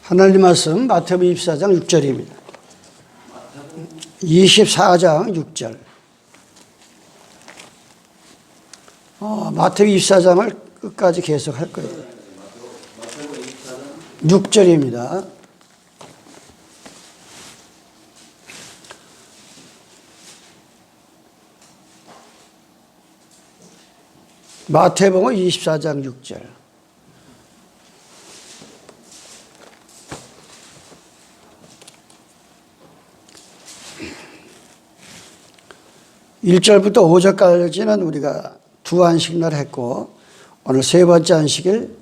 하나님 말씀 마태복음 24장 6절입니다. 24장 6절. 마태복음 24장을 끝까지 계속 할 거예요. 6절입니다. 마태복음 24장 6절. (1절부터) (5절까지는) 우리가 두 안식날 했고, 오늘 세 번째 안식일,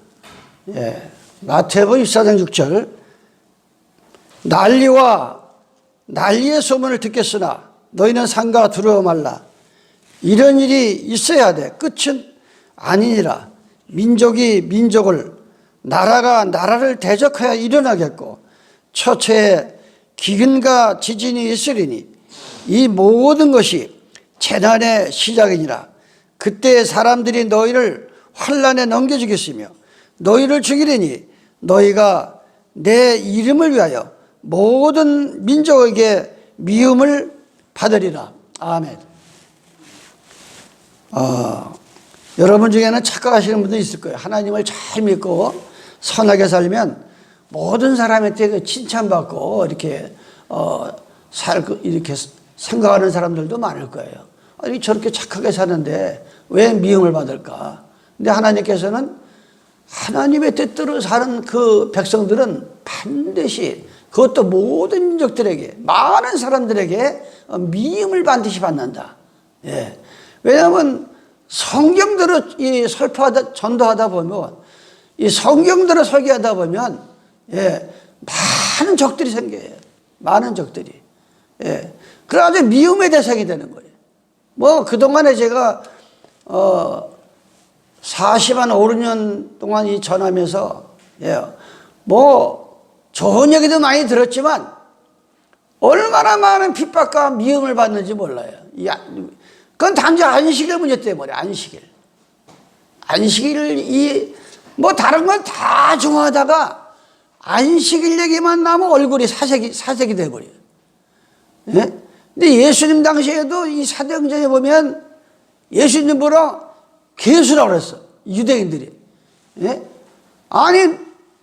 마태복음 24장 6절. 난리와 난리의 소문을 듣겠으나 너희는 삼가 두려워 말라. 이런 일이 있어야 돼. 끝은 아니니라. 민족이 민족을, 나라가 나라를 대적하여 일어나겠고, 처처에 기근과 지진이 있으리니 이 모든 것이 재난의 시작이니라. 그때 사람들이 너희를 환난에 넘겨주겠으며 너희를 죽이리니 너희가 내 이름을 위하여 모든 민족에게 미움을 받으리라. 아멘. 여러분 중에는 착각하시는 분도 있을 거예요. 하나님을 잘 믿고 선하게 살면 모든 사람한테 칭찬받고 이렇게 이렇게 생각하는 사람들도 많을 거예요. 아니, 저렇게 착하게 사는데 왜 미움을 받을까? 근데 하나님께서는 하나님의 뜻대로 사는 그 백성들은 반드시, 그것도 모든 민족들에게, 많은 사람들에게 미움을 반드시 받는다. 예. 왜냐하면 성경대로 설파하다, 전도하다 보면, 이 성경대로 설교하다 보면, 많은 적들이 생겨요. 많은 적들이. 그래가지고 미움의 대상이 되는 거예요. 그동안에 제가, 40한 5, 6년 동안 이 전하면서, 좋은 얘기도 많이 들었지만, 얼마나 많은 핍박과 미움을 받는지 몰라요. 그건 단지 안식일 문제 때문에, 안식일. 다른 건 다 좋아하다가, 안식일 얘기만 나면 얼굴이 사색이 돼버려요. 근데 예수님 당시에도 이 사도행전에 보면 예수님 보러 괴수라고 그랬어. 유대인들이. 아니,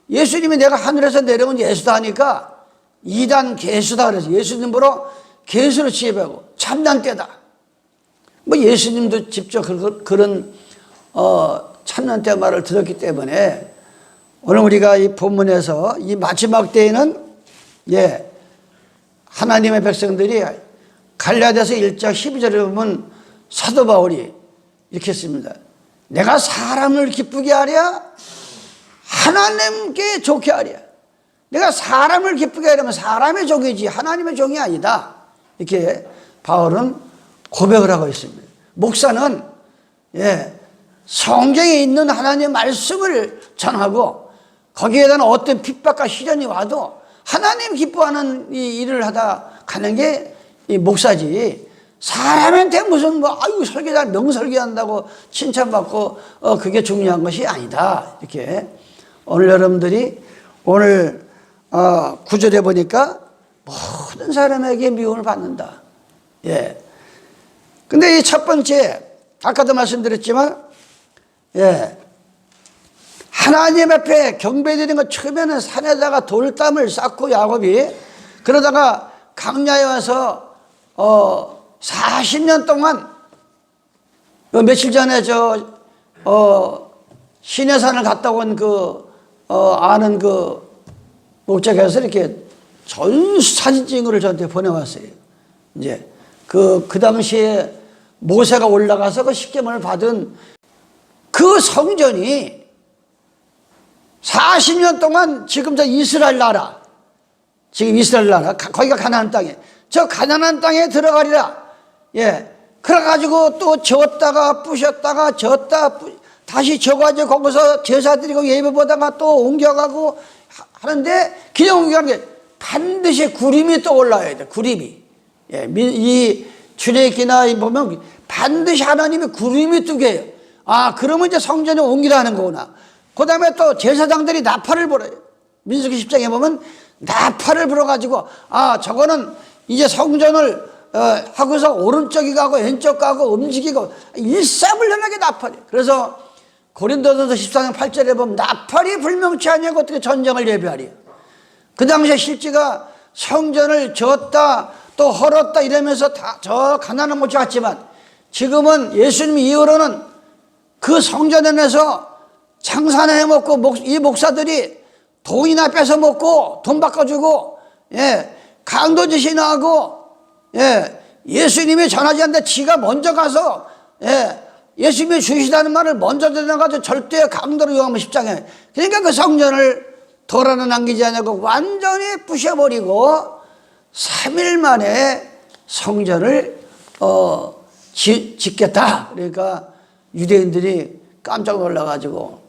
예수님이 내가 하늘에서 내려온 예수다 하니까 이단 괴수다 그랬어. 예수님 보러 괴수로 취급하고 참난 때다. 예수님도 직접 그런 참난 때 말을 들었기 때문에 오늘 우리가 이 본문에서 이 마지막 때에는 하나님의 백성들이 갈라디아서 1장 12절에 보면 사도 바울이 이렇게 했습니다. 내가 사람을 기쁘게 하랴? 하나님께 좋게 하랴? 내가 사람을 기쁘게 하려면 사람의 종이지 하나님의 종이 아니다. 이렇게 바울은 고백을 하고 있습니다. 목사는 성경에 있는 하나님의 말씀을 전하고 거기에 대한 어떤 핍박과 시련이 와도 하나님 기뻐하는 이 일을 하다 가는 게 이 목사지, 사람한테 무슨 설계자 명설계한다고 칭찬받고 그게 중요한 것이 아니다. 이렇게 오늘 여러분들이 오늘 9절에 보니까 모든 사람에게 미움을 받는다. 근데 이 첫 번째, 아까도 말씀드렸지만 하나님 앞에 경배드리는 것, 처음에는 산에다가 돌담을 쌓고 야곱이, 그러다가 강야에 와서 40년 동안, 며칠 전에 시내산을 갔다 온 아는 목자께서 이렇게 전 사진 찍은 저한테 보내왔어요. 이제 그 당시에 모세가 올라가서 그 십계명을 받은 그 성전이 40년 동안 지금 이스라엘 나라, 거기가 가나안 땅에, 저 가나안 땅에 들어가리라. 그래가지고 또 졌다가 부셨다가 다시 져가지고 거기서 제사 드리고 예배 보다가 또 옮겨가고 하는데, 그냥 옮겨가는 게 반드시 구름이 또 올라와야 돼. 구름이. 이 출애굽기나 보면 반드시 하나님의 구름이 뜨게 해요. 그러면 이제 성전에 옮기라는 거구나. 그 다음에 또 제사장들이 나팔을 불어요. 민수기 10장에 보면 나팔을 불어가지고 저거는 이제 성전을 하고서 오른쪽이 가고 왼쪽 가고 움직이고 일사불란하게 나팔이. 그래서 고린도전서 14장 8절에 보면 나팔이 불명치 아니하고 어떻게 전쟁을 예비하리. 그 당시에 실제가 성전을 졌다 또 헐었다 이러면서 다 저 가난한 곳이 갔지만, 지금은 예수님 이후로는 그 성전 안에서 장사나 해먹고 이 목사들이 돈이나 뺏어 먹고 돈 바꿔주고 강도짓이나 하고 예수님이 전하지 않는데 지가 먼저 가서 예수님이 주시다는 말을 먼저 전해가지고 절대 강도로 요한복음 10장에, 그러니까 그 성전을 돌아나 남기지 않냐고 완전히 부셔버리고 3일 만에 성전을 짓겠다. 그러니까 유대인들이 깜짝 놀라가지고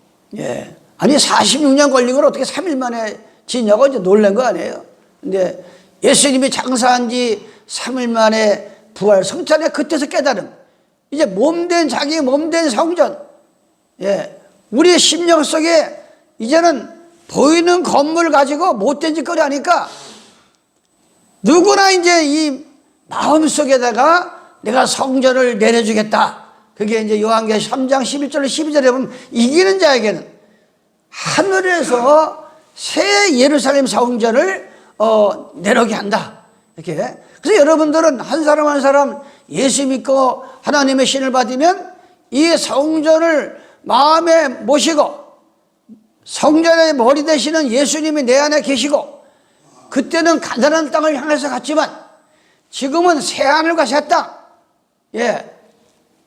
아니 46년 걸린 걸 어떻게 3일 만에 짓냐고 이제 놀란 거 아니에요. 근데 예수님이 장사한 지 3일 만에 부활 성찬에 그때서 깨달음. 이제 몸된 자기 몸된 성전. 우리의 심령 속에 이제는 보이는 건물 가지고 못된 짓거리 하니까 누구나 이제 이 마음속에다가 내가 성전을 내려주겠다. 그게 이제 요한계시록 3장 11절 12절에 보면 이기는 자에게는 하늘에서 새 예루살렘 성전을 내려오게 한다. 이렇게. 그래서 여러분들은 한 사람 한 사람 예수 믿고 하나님의 신을 받으면 이 성전을 마음에 모시고 성전의 머리 되시는 예수님이 내 안에 계시고, 그때는 가난한 땅을 향해서 갔지만 지금은 새하늘과 새 땅,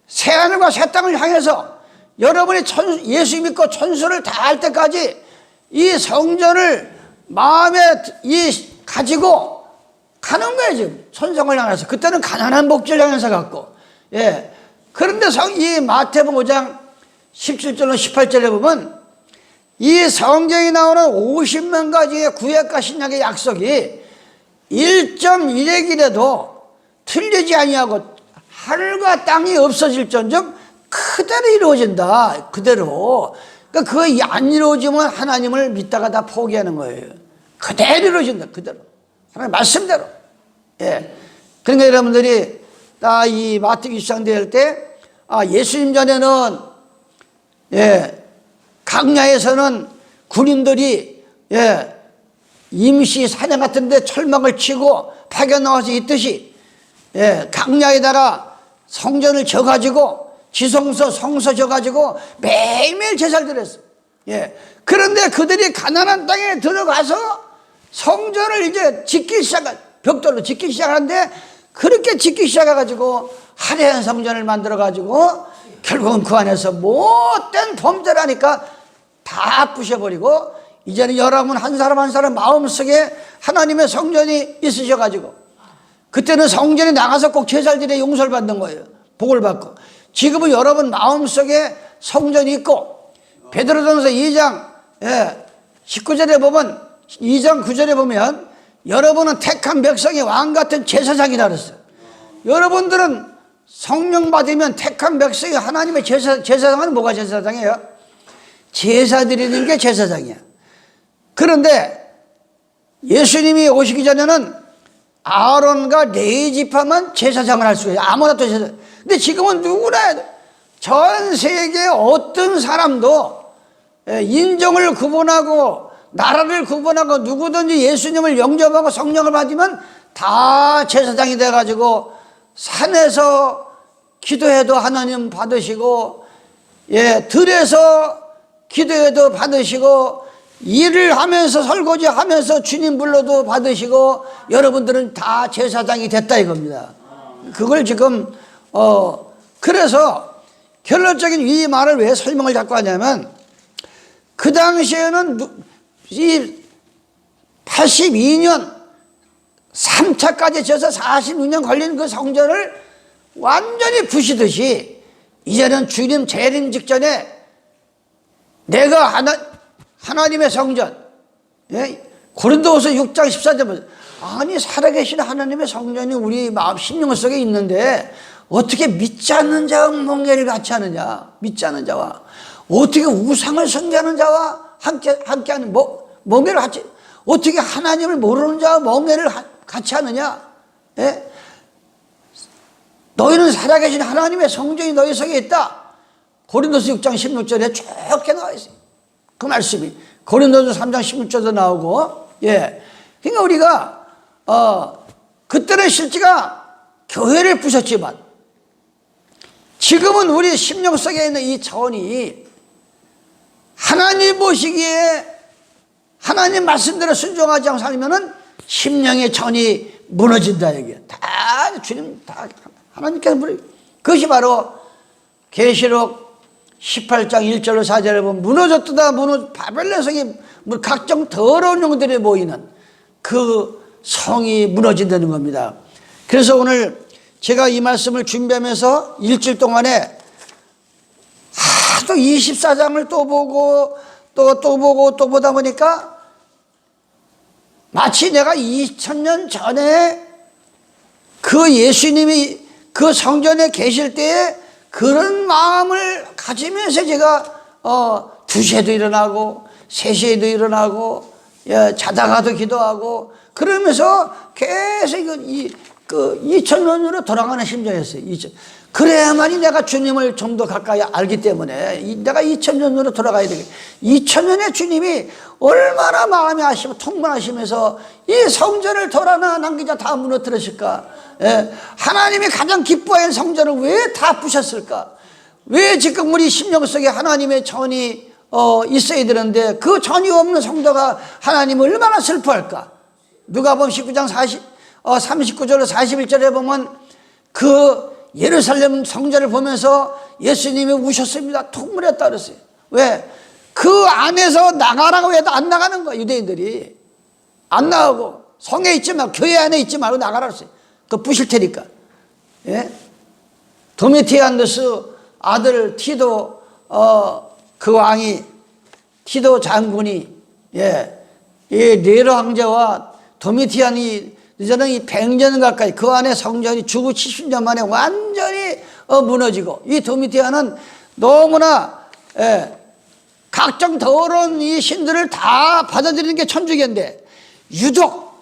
새하늘과 새 땅을 향해서 여러분이 예수 믿고 천수를 다 할 때까지 이 성전을 마음에 가지고 가는 거예요. 지금 천성을 향해서. 그때는 가난한 목재를 향해서 갔고, 그런데 이 마태복음 5장 17절로 18절에 보면 이 성경에 나오는 50만 가지의 구약과 신약의 약속이 1.1의 길에도 틀리지 아니하고 하늘과 땅이 없어질전정 그대로 이루어진다. 그대로. 그러니까 그거 안 이루어지면 하나님을 믿다가 다 포기하는 거예요. 그대로 이루어진다. 그대로. 하나님 말씀대로. 그러니까 여러분들이 이 마태복음 20장 될 때 예수님 전에는 강야에서는 군인들이 임시 사냥 같은 데 철막을 치고 파견 나와서 있듯이 강야에다가 성전을 져가지고 지성소 성소 져가지고 매일매일 제사를 드렸어요. 그런데 그들이 가난한 땅에 들어가서 성전을 이제 짓기 시작한, 벽돌로 짓기 시작하는데 그렇게 짓기 시작해가지고 화려한 성전을 만들어가지고 결국은 그 안에서 못된 범죄를 하니까 다 부셔버리고, 이제는 여러분 한 사람 한 사람 마음속에 하나님의 성전이 있으셔가지고, 그때는 성전에 나가서 꼭 제사를 드려 용서를 받는 거예요. 복을 받고. 지금은 여러분 마음속에 성전이 있고, 베드로전서 2장 19절에 보면 2장 9절에 보면 여러분은 택한 백성의 왕같은 제사장이라 그랬어요. 여러분들은 성령 받으면 택한 백성이 하나님의 제사장은 뭐가 제사장이에요? 제사 드리는 게 제사장이야. 그런데 예수님이 오시기 전에는 아론과 레위 지파만 제사장을 할 수가 있어요. 아무나 또 제사장. 근데 지금은 누구나 전 세계 어떤 사람도 인종을 구분하고 나라를 구분하고 누구든지 예수님을 영접하고 성령을 받으면 다 제사장이 돼가지고 산에서 기도해도 하나님 받으시고, 들에서 기도해도 받으시고, 일을 하면서 설거지 하면서 주님 불러도 받으시고, 여러분들은 다 제사장이 됐다 이겁니다. 그걸 지금 그래서 결론적인 이 말을 왜 설명을 자꾸 하냐면, 그 당시에는 이 82년 3차까지 져서 46년 걸린 그 성전을 완전히 부시듯이 이제는 주님 재림 직전에 내가 하나님의 성전, 고린도후서 6장 14절, 아니 살아계신 하나님의 성전이 우리 마음 심령 속에 있는데 어떻게 믿지 않는 자와 멍에를 같이 하느냐. 믿지 않는 자와 어떻게 우상을 숭배하는 자와 함께하는 멍해를 같이, 어떻게 하나님을 모르는 자와 멍해를 같이 하느냐? 예? 너희는 살아계신 하나님의 성전이 너희 속에 있다. 고린도서 6장 16절에 쭉 나와 있어요. 그 말씀이. 고린도서 3장 16절도 나오고, 예. 그러니까 우리가, 그때는 실제가 교회를 부셨지만, 지금은 우리 심령 속에 있는 이 차원이 하나님 보시기에 하나님 말씀대로 순종하지 않고 살면은 심령의 차원이 무너진다, 이게. 다 주님, 다 하나님께서 그것이 바로 계시록 18장 1절로 4절에 보면 무너졌다 바벨론 성이 각종 더러운 영들이 모이는 그 성이 무너진다는 겁니다. 그래서 오늘 제가 이 말씀을 준비하면서 일주일 동안에 하도 24장을 또 보고 또 보다 보니까 마치 내가 2000년 전에 그 예수님이 그 성전에 계실 때에 그런 마음을 가지면서 제가 2시에도 일어나고 3시에도 일어나고, 예, 자다가도 기도하고 그러면서 계속 2000년으로 돌아가는 심정이었어요. 그래야만이 내가 주님을 좀 더 가까이 알기 때문에 내가 2000년으로 돌아가야 되겠다. 2000년의 주님이 얼마나 마음이 아시고 통만하시면서 이 성전을 돌아나 남기자 다 무너뜨렸을까? 예, 하나님이 가장 기뻐하는 성전을 왜 다 부셨을까? 왜 지금 우리 심령 속에 하나님의 전이 있어야 되는데 그 전이 없는 성도가 하나님을 얼마나 슬퍼할까? 누가복음 19장 39절로 41절에 보면 그 예루살렘 성전을 보면서 예수님이 우셨습니다. 통물했다 그랬어요. 왜? 그 안에서 나가라고 해도 안 나가는 거야. 유대인들이 안 나가고 성에 있지 말고 교회 안에 있지 말고 나가라고 했어요. 그거 부실 테니까. 예? 도미티안누스 아들 티도 그 왕이 티도 장군이, 예, 이 네로 황제와 도미티안이 이제는 이 100년 가까이 그 안에 성전이 주고 70년 만에 완전히 무너지고, 이 도미티안은 너무나, 예, 각종 더러운 이 신들을 다 받아들이는 게 천주교인데, 유독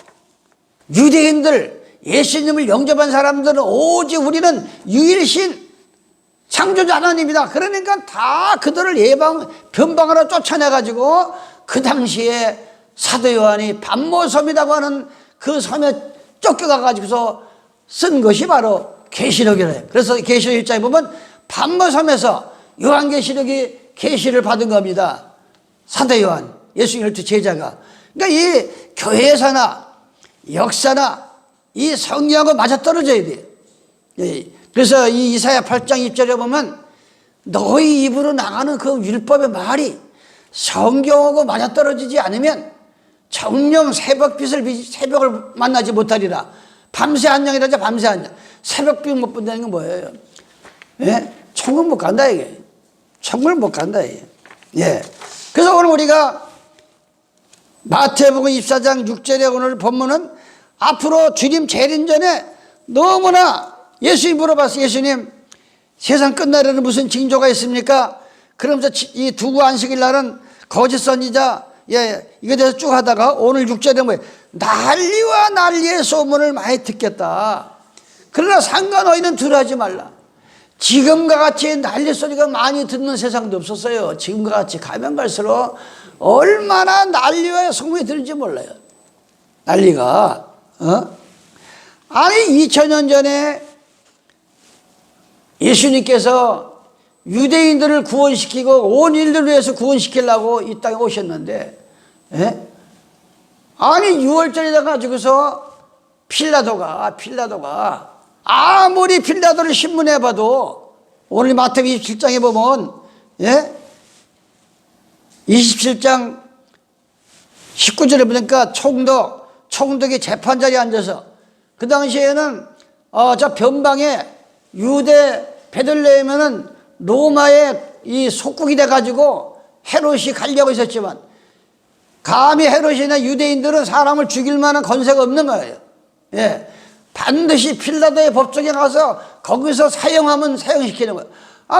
유대인들 예수님을 영접한 사람들은 오직 우리는 유일신 창조자 하나님이다. 그러니까 다 그들을 변방으로 쫓아내가지고 그 당시에 사도 요한이 반모섬이라고 하는 그 섬에 쫓겨가가지고서 쓴 것이 바로 계시록이래요. 그래서 계시록 1장에 보면 반모섬에서 요한계시록이 계시를 받은 겁니다. 사도 요한, 예수 12 제자가. 그러니까 이 교회사나 역사나 이 성경하고 맞아떨어져야 돼요. 그래서 이 이사야 8장 2절에 보면 너희 입으로 나가는 그 율법의 말이 성경하고 맞아떨어지지 않으면 정령 새벽을 만나지 못하리라. 밤새 안녕이라자 밤새 안녕. 새벽빛 못 본다는 건 뭐예요? 예? 천국 못 간다 이게. 천국을 못 간다 이게. 예. 그래서 오늘 우리가 마태복음 24장 6절에 오늘 본문은 앞으로 주님 재림 전에 너무나 예수님 물어봤어요. 예수님, 세상 끝날에는 무슨 징조가 있습니까? 그러면서 이 두구 안식일 날은 거짓 선지자, 예, 이거에 대해서 쭉 하다가 오늘 6절에 뭐예요? 난리와 난리의 소문을 많이 듣겠다. 그러나 상관 너희는 들어하지 말라. 지금과 같이 난리 소리가 많이 듣는 세상도 없었어요. 지금과 같이 가면 갈수록 얼마나 난리와 소문이 들는지 몰라요. 난리가. 아니 2000년 전에 예수님께서 유대인들을 구원시키고 온 인류를 위해서 구원시키려고 이 땅에 오셨는데, 예? 아니 6월절이다 가지고서 필라도가 아무리 필라도를 신문해 봐도 오늘 마태복음 27장에 보면, 예? 27장 19절에 보니까 총독이 재판자리에 앉아서 그 당시에는 저 변방에 유대 베들레헴에는 로마의 이 속국이 돼가지고 헤롯이 가려고 있었지만 감히 헤롯이나 유대인들은 사람을 죽일 만한 권세가 없는 거예요. 예. 반드시 필라도의 법정에 가서 거기서 사형하면 사형시키는 거예요.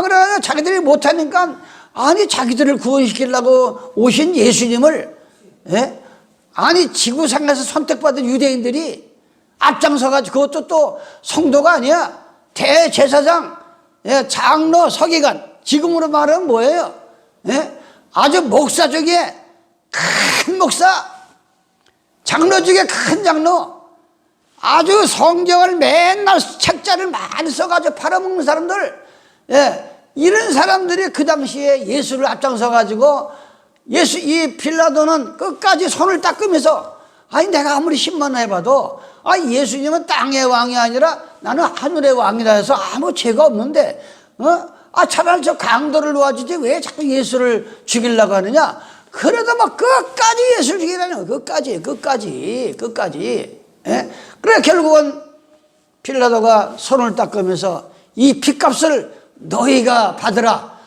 그래 자기들이 못하니까 아니 자기들을 구원시키려고 오신 예수님을, 예? 아니 지구상에서 선택받은 유대인들이 앞장서가지고, 그것도 또 성도가 아니야, 대제사장, 예, 장로, 서기관, 지금으로 말하면 뭐예요? 예? 아주 목사 중에 큰 목사, 장로 중에 큰 장로, 아주 성경을 맨날 책자를 많이 써가지고 팔아먹는 사람들, 예, 이런 사람들이 그 당시에 예수를 앞장서가지고, 이 빌라도는 끝까지 손을 닦으면서, 아니 내가 아무리 신만해봐도 예수님은 땅의 왕이 아니라 나는 하늘의 왕이라 해서 아무 죄가 없는데, 차라리 저 강도를 놓아주지 왜 자꾸 예수를 죽이려고 하느냐. 그래도 막 끝까지 예수를 죽이려는 거예요. 끝까지. 예? 그래 결국은 빌라도가 손을 닦으면서 이 핏값을 너희가 받으라.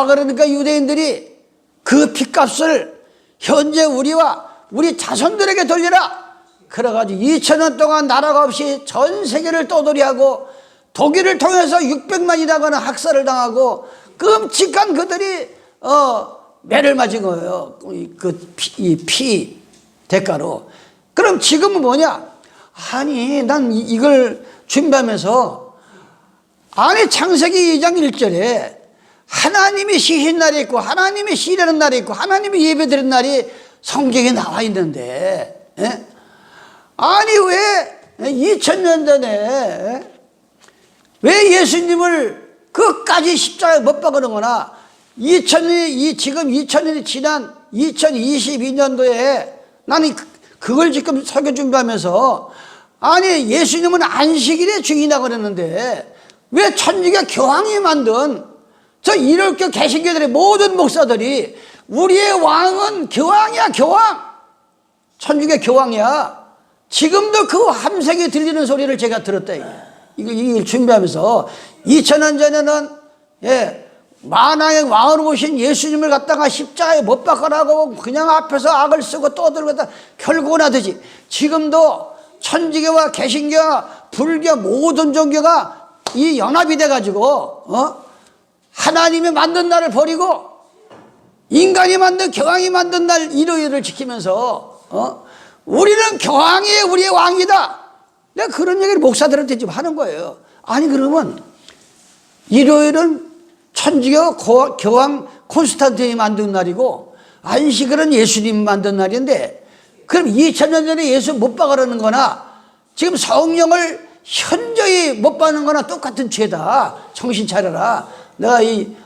그러니까 유대인들이 그 핏값을 현재 우리와 우리 자손들에게 돌리라. 그래가지고 2000년 동안 나라가 없이 전 세계를 떠돌이하고 독일을 통해서 600만이라고 하는 학살을 당하고 끔찍한 그들이 매를 맞은 거예요. 이 피 대가로. 그럼 지금은 뭐냐? 아니 난 이걸 준비하면서, 아니 창세기 2장 1절에 하나님이 쉬신 날이 있고 하나님이 쉬려는 날이 있고 하나님이 예배드리는 날이 성경에 나와 있는데, 예? 아니 왜 2000년 전에 왜 예수님을 끝까지 십자가에 못 박는 거나, 지금 2000년이 지난 2022년도에 나는 그걸 지금 설교 준비하면서, 아니 예수님은 안식일에 주인이라고 그랬는데 왜 천주교 교황이 만든 저 일월교 개신교들의 모든 목사들이 우리의 왕은 교황이야, 교황, 천주교 교황이야. 지금도 그 함색이 들리는 소리를 제가 들었다. 이걸 준비하면서 2000년 전에는, 예, 만왕의 왕으로 오신 예수님을 갖다가 십자가에 못 박으라고 그냥 앞에서 악을 쓰고 떠들고 결국은 하듯이 지금도 천주교와 개신교와 불교 모든 종교가 이 연합이 돼가지고 하나님이 만든 날을 버리고 인간이 만든, 교황이 만든 날 일요일을 지키면서 우리는 교황이 우리의 왕이다. 내가 그런 얘기를 목사들한테 지금 하는 거예요. 아니 그러면 일요일은 천주교 교황 콘스탄틴이 만든 날이고 안식일은 예수님이 만든 날인데, 그럼 2000년 전에 예수 못 박으라는 거나 지금 성령을 현저히 못 받는 거나 똑같은 죄다. 정신 차려라. 내가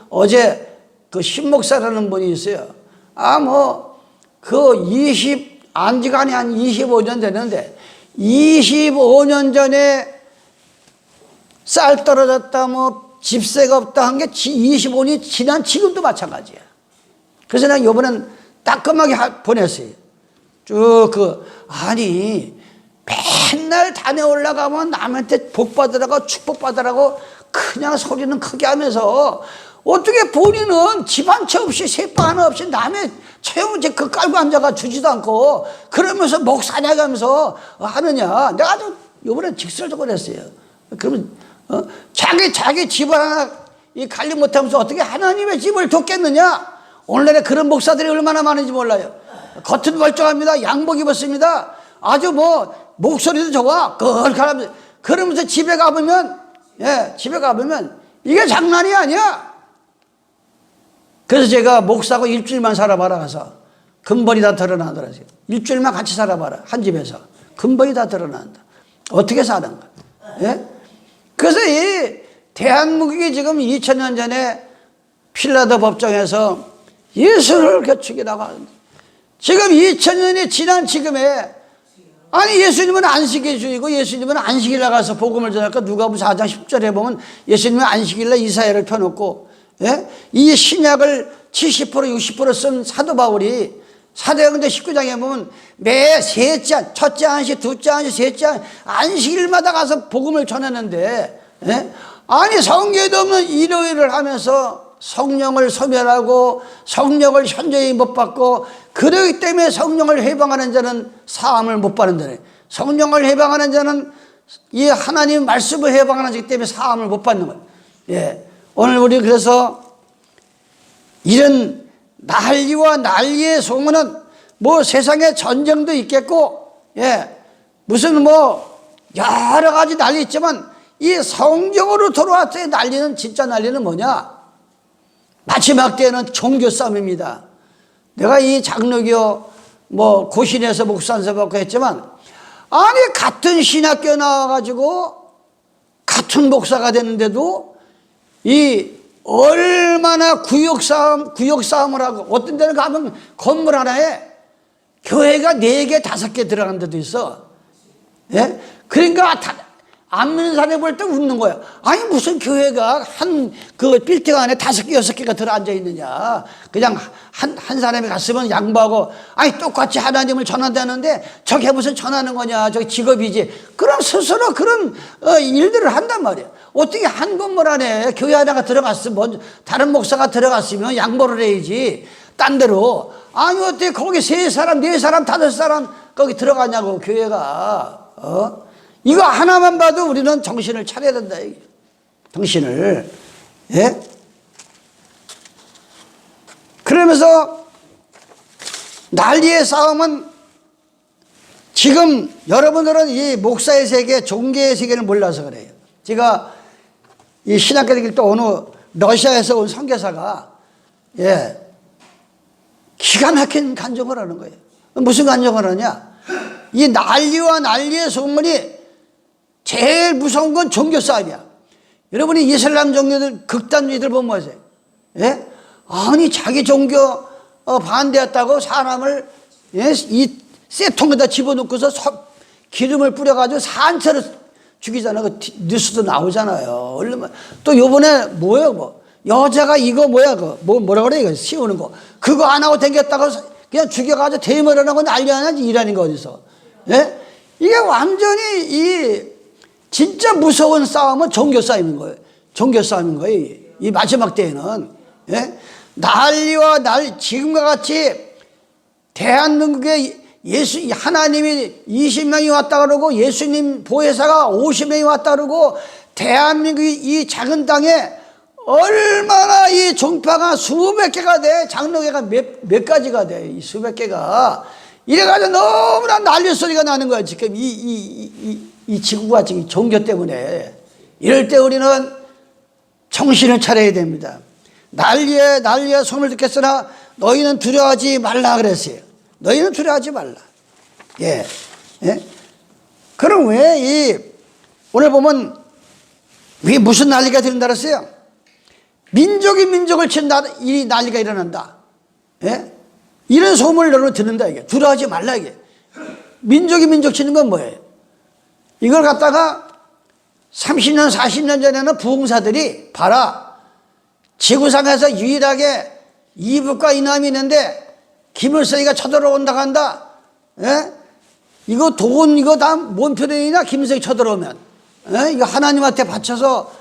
어제 그 신목사라는 분이 있어요. 안지간이 한 25년 됐는데 25년 전에 쌀 떨어졌다, 집세가 없다 한 게 25년이 지난 지금도 마찬가지야. 그래서 내가 이번엔 따끔하게 보냈어요. 아니 맨날 단에 올라가면 남한테 복 받으라고 축복 받으라고 그냥 소리는 크게 하면서 어떻게 본인은 집 한 채 없이 새빵 하나 없이 남의 채용제 그 깔고 앉아가 주지도 않고 그러면서 목사냐가면서 하느냐. 내가 아주 이번에 직설적으로 했어요. 그러면 자기 집을 하나 관리 못하면서 어떻게 하나님의 집을 돕겠느냐. 오늘날에 그런 목사들이 얼마나 많은지 몰라요. 겉은 멀쩡합니다. 양복 입었습니다. 아주 목소리도 좋아. 그러면서 집에 가보면 이게 장난이 아니야. 그래서 제가 목사고 일주일만 살아봐라 가서 금벌이 다 드러나더라고요. 일주일만 같이 살아봐라. 한 집에서 금벌이 다 드러난다. 어떻게 사는가. 예? 그래서 이 대한민국이 지금 2000년 전에 필라도 법정에서 예수를 죽이라고 하는데, 지금 2000년이 지난 지금에, 아니 예수님은 안식일 주이고 예수님은 안식일 나가서 복음을 전할까. 누가복음 4장 10절에 보면 예수님은 안식일날 이사야를 펴놓고, 예? 이 신약을 70% 60% 쓴 사도 바울이 사도행전 19장에 보면 매 셋째, 첫째 안식, 둘째 안식, 셋째 안식일마다 가서 복음을 전하는데, 예? 아니 성경에도 없는 일요일을 하면서 성령을 소멸하고 성령을 현저히 못 받고, 그러기 때문에 성령을 해방하는 자는 사함을 못 받는다네. 성령을 해방하는 자는 이 하나님 말씀을 해방하는 자이기 때문에 사함을 못 받는 거예요. 예. 오늘 우리 그래서 이런 난리와 난리의 소문은 뭐 세상에 전쟁도 있겠고, 예, 무슨 뭐 여러 가지 난리 있지만 이 성경으로 돌아왔을 때 난리는, 진짜 난리는 뭐냐? 마지막 때에는 종교 싸움입니다. 내가 이 장로교 뭐 고신에서 목사안서 받고 했지만, 아니 같은 신학교 나와가지고 같은 목사가 되는데도 이 얼마나 구역싸움을 하고, 어떤 데는 가면 건물 하나에 교회가 4개 5개 들어간 데도 있어. 예? 그러니까 안 믿는 사람이 볼 때 웃는 거야. 아니 무슨 교회가 그 빌딩 안에 5개 6개가 들어앉아 있느냐. 그냥 한 사람이 갔으면 양보하고, 아니 똑같이 하나님을 전한다는데 저게 무슨 전하는 거냐, 저게 직업이지. 그럼 스스로 그런 일들을 한단 말이야. 어떻게 한 건물 안에 교회 하나가 들어갔으면, 다른 목사가 들어갔으면 양보를 해야지. 딴 데로. 아니 어떻게 거기 3사람 4사람 5사람 거기 들어가냐고, 교회가. 이거 하나만 봐도 우리는 정신을 차려야 된다. 정신을. 예? 그러면서 난리의 싸움은, 지금 여러분들은 이 목사의 세계, 종교의 세계를 몰라서 그래요. 제가 이 신학교 다닐 때 어느 러시아에서 온 선교사가, 예, 기가 막힌 간증을 하는 거예요. 무슨 간증을 하냐? 이 난리와 난리의 소문이 제일 무서운 건 종교 싸움이야. 여러분이 이슬람 종교들, 극단주의들 보면 뭐세요? 예? 아니 자기 종교 반대했다고 사람을, 예? 이 쇠통에다 집어넣고서 기름을 뿌려가지고 산채로 죽이잖아요. 그 뉴스도 나오잖아요. 얼른. 또 요번에 뭐예요? 뭐 여자가 이거 뭐야, 뭐라 그래, 이거 씌우는 거, 그거 안 하고 댕겼다고 그냥 죽여가지고 대머리 하고 난리하냐, 일하는 거 어디서. 예? 이게 완전히 이 진짜 무서운 싸움은 종교 싸움인 거예요. 종교 싸움인 거예요. 이 마지막 때에는. 예? 난리와 난리. 지금과 같이 대한민국에 하나님이 20명이 왔다 그러고 예수님 보혜사가 50명이 왔다 그러고, 대한민국이 이 작은 땅에 얼마나 이 종파가 수백 개가 돼. 장로교가 몇 가지가 돼. 이 수백 개가. 이래가지고 너무나 난리 소리가 나는 거야, 지금. 이 지구가 지금 종교 때문에. 이럴 때 우리는 정신을 차려야 됩니다. 난리에 소문을 듣겠으나 너희는 두려워하지 말라 그랬어요. 너희는 두려워하지 말라. 예. 예? 그럼 오늘 보면 왜 무슨 난리가 된다 그랬어요? 민족이 민족을 친 이 난리가 일어난다. 예? 이런 소문을 여러분 듣는다, 이게. 두려워하지 말라, 이게. 민족이 민족 치는 건 뭐예요? 이걸 갖다가 30년, 40년 전에는 부흥사들이, 봐라, 지구상에서 유일하게 이북과 이남이 있는데 김일성이가 쳐들어온다고 한다. 예? 이거 다 뭔 표현이냐, 김일성이 쳐들어오면. 예? 이거 하나님한테 바쳐서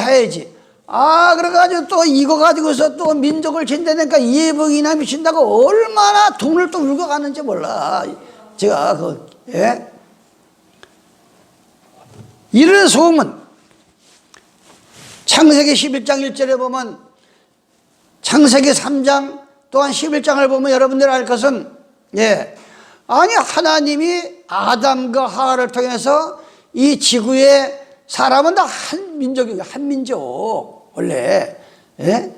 해야지. 그래가지고 또 이거 가지고서 또 민족을 친다니까 이북 이남이 친다고 얼마나 돈을 또 울고 가는지 몰라. 제가 예? 이런 소문, 창세기 11장 1절에 보면, 창세기 3장 또한 11장을 보면 여러분들 알 것은, 예, 아니 하나님이 아담과 하와를 통해서 이 지구의 사람은 다 한 민족이에요. 한 민족. 원래. 예?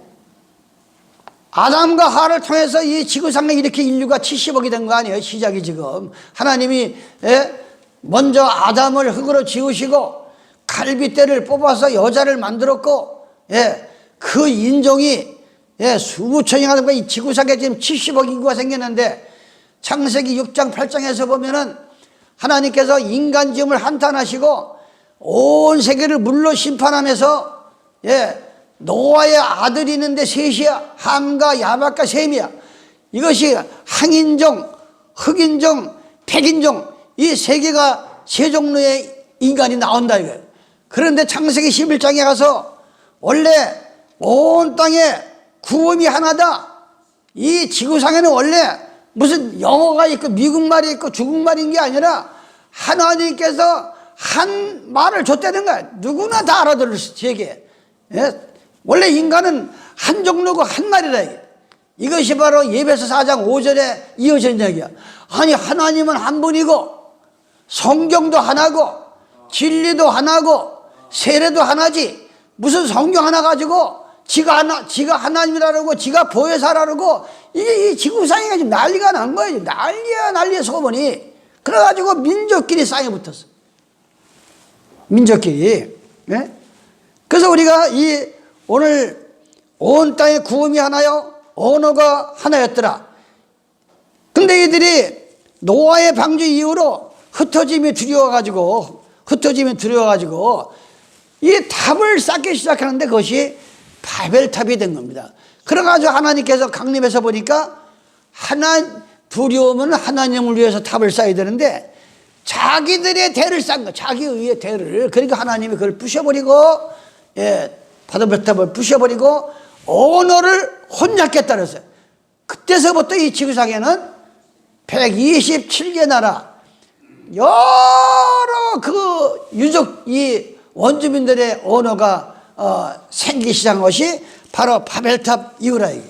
아담과 하와를 통해서 이 지구상에 이렇게 인류가 70억이 된 거 아니에요? 시작이 지금. 하나님이, 예? 먼저 아담을 흙으로 지으시고 갈빗대를 뽑아서 여자를 만들었고, 예? 그 인종이, 예, 수천이 가는 거야. 이 지구상에 지금 70억 인구가 생겼는데, 창세기 6장 8장에서 보면은 하나님께서 인간 지음을 한탄하시고 온 세계를 물로 심판하면서, 예, 노아의 아들이 있는데 셋이야. 함과 야박과 셈이야. 이것이 항인종, 흑인종, 백인종, 이 세 개가 세 종류의 인간이 나온다 이거예요. 그런데 창세기 11장에 가서 원래 온 땅에 구원이 하나다. 이 지구상에는 원래 무슨 영어가 있고 미국말이 있고 중국말인 게 아니라 하나님께서 한 말을 줬다는 거야. 누구나 다 알아들을 수 있게. 예? 원래 인간은 한 종류고 한 말이라. 이것이 바로 예배서 4장 5절에 이어진 이야기야. 아니 하나님은 한 분이고 성경도 하나고 진리도 하나고 세례도 하나지 무슨 성경 하나 가지고 지가 하나님이라고 지가 보혜사라고 이게 이 지구상에 지금 난리가 난 거예요. 난리야 소문이. 그래가지고 민족끼리 싸게 붙었어. 민족끼리. 예? 그래서 우리가 이 오늘 온 땅의 구음이 하나요 언어가 하나였더라. 근데 이들이 노아의 방주 이후로 흩어짐이 두려워가지고 이 탑을 쌓기 시작하는데 그것이 바벨탑이 된 겁니다. 그래가지고 하나님께서 강림해서 보니까 두려우면 하나님을 위해서 탑을 쌓아야 되는데 자기들의 대를 쌓은 거, 자기 의의 대를. 그러니까 하나님이 그걸 부셔버리고, 바벨탑을 부셔버리고 언어를 혼잡겠다 그랬어요. 그때서부터 이 지구상에는 127개 나라 여러 그 유족 이 원주민들의 언어가 생기기 시작한 것이 바로 바벨탑 이후라 이게.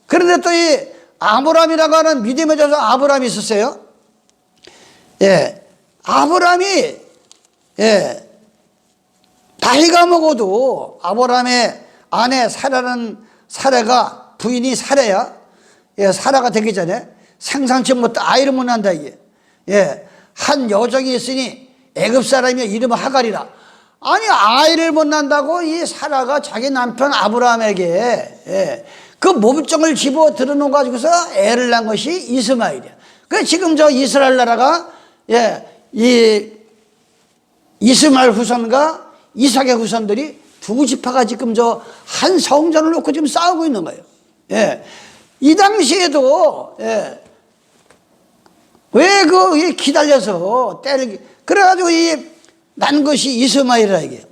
그런데 또 이 아브람이라고 하는 믿음의 조상 아브람이 있었어요. 아브람이 나이가 먹어도 아브람의 아내 사라가 부인이 사라야. 사라가 되기 전에 생상치 못한 아이를 못 낳는다 이게. 한 여종이 있으니 애굽 사람이 이름은 하갈이라. 아니 아이를 못 낳는다고 이 사라가 자기 남편 아브라함에게 그 몸종을 집어 들어놓은 가지고서 애를 낳은 것이 이스마엘이야. 그 지금 저 이스라엘 나라가 이 이스마엘 후손과 이삭의 후손들이 두 지파가 지금 저 한 성전을 놓고 지금 싸우고 있는 거예요. 이 당시에도 왜 그 기다려서 때를 그래가지고 난 것이 이스마엘이라 이게.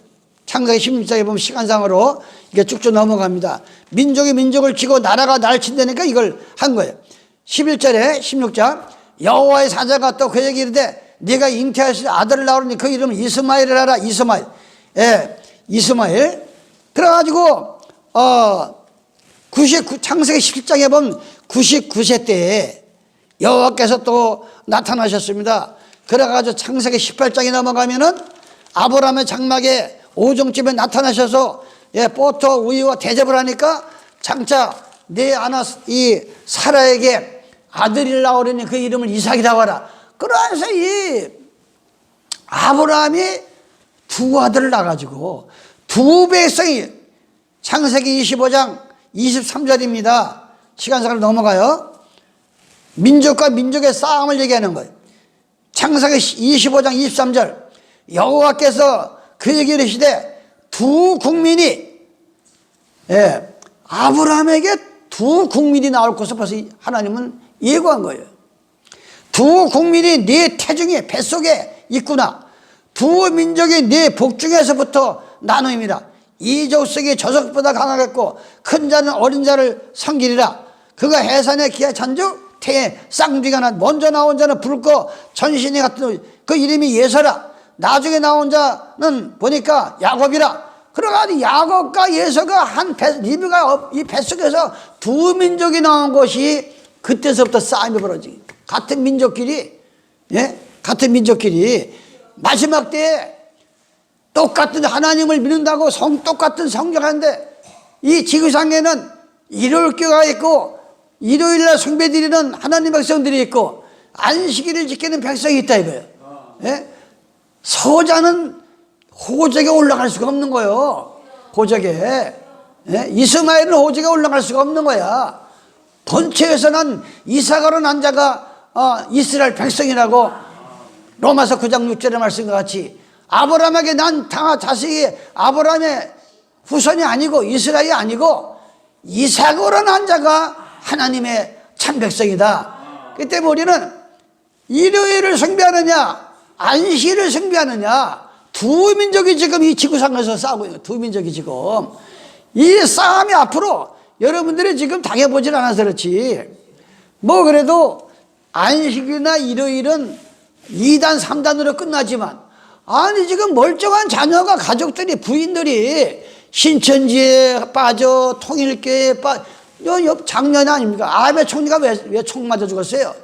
창세기 16장에 보면 시간상으로 이게 쭉쭉 넘어갑니다. 민족이 민족을 치고 나라가 나를 친다니까 이걸 한 거예요. 11절에 16장 여호와의 사자가 또 그에게 이르되 네가 잉태하실 아들을 낳으니 그 이름은 이스마엘을 하라. 이스마엘. 이스마엘. 그래가지고 99 창세기 17장에 보면 99세 때에 여호와께서 또 나타나셨습니다. 그래가지고 창세기 18장에 넘어가면은 아브라함의 장막에 오종집에 나타나셔서 포도 우유와 대접을 하니까 장차 내 아나 이 사라에게 아들을 낳으려니 그 이름을 이삭이라고 하라. 그러면서 이 아브라함이 두 아들을 낳아가지고 두 백성이 창세기 25장 23절입니다. 시간상으로 넘어가요. 민족과 민족의 싸움을 얘기하는 거예요. 창세기 25장 23절 여호와께서 그에게 이르시되 두 국민이 아브라함에게 두 국민이 나올 것을 벌써 하나님은 예고한 거예요. 두 국민이 네 태중에 뱃속에 있구나. 두 민족이 네 복중에서부터 나누입니다. 이 족속이 저 족보다 강하겠고 큰 자는 어린 자를 섬기리라. 그가 해산의 기아 찬주 태에 쌍둥이가 난 먼저 나온 자는 붉고 전신이 같은 그 이름이 예서라. 나중에 나온 자는 보니까 야곱이라. 그러가지고 야곱과 예서가 리브가 이 뱃속에서 두 민족이 나온 것이 그때서부터 싸움이 벌어지기. 같은 민족끼리 마지막 때에 똑같은 하나님을 믿는다고 똑같은 성경하는데 이 지구상에는 일요일교가 있고 일요일날 숭배드리는 하나님 백성들이 있고 안식일을 지키는 백성이 있다 이거예요. 서자는 호적에 올라갈 수가 없는 거예요. 호적에. 이스마엘은 호적에 올라갈 수가 없는 거야. 본체에서는 이삭으로 난 자가 이스라엘 백성이라고 로마서 9장 6절의 말씀과 같이 아브라함에게 난 자식이 아브라함의 후손이 아니고 이스라엘이 아니고 이삭으로 난 자가 하나님의 참 백성이다. 그때 우리는 일요일을 숭배하느냐 안식일을 숭배하느냐 두 민족이 지금 이 지구상에서 싸우고 있는 두 민족이 지금 이 싸움이 앞으로 여러분들이 지금 당해보질 않아서 그렇지 뭐 그래도 안식일이나 일요일은 2단 3단으로 끝나지만 아니 지금 멀쩡한 자녀가 가족들이 부인들이 신천지에 빠져 통일교에 작년 아닙니까? 아베 총리가 왜 총 맞아 죽었어요?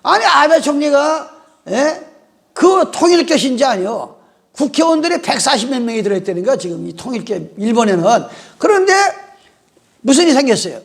아니, 아베 총리가, 예? 그 통일교 신자아니요. 국회의원들이 140몇 명이 들어있다는 거야, 지금 이 통일교, 일본에는. 그런데 무슨 일이 생겼어요?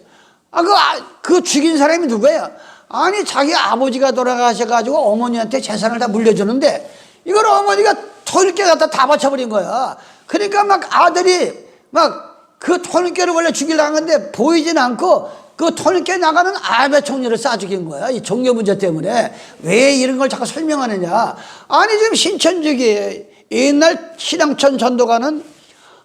그 죽인 사람이 누구예요? 아니, 자기 아버지가 돌아가셔가지고 어머니한테 재산을 다 물려주는데, 이걸 어머니가 통일교 갖다 다 바쳐버린 거야. 그러니까 막 아들이 막 그 통일교를 원래 죽이려고 하는데 보이진 않고 그 통일교에 나가는 아베 총리를 쏴 죽인 거야. 이 종교 문제 때문에. 왜 이런 걸 자꾸 설명하느냐. 아니, 지금 신천지에 옛날 신앙촌 전도가는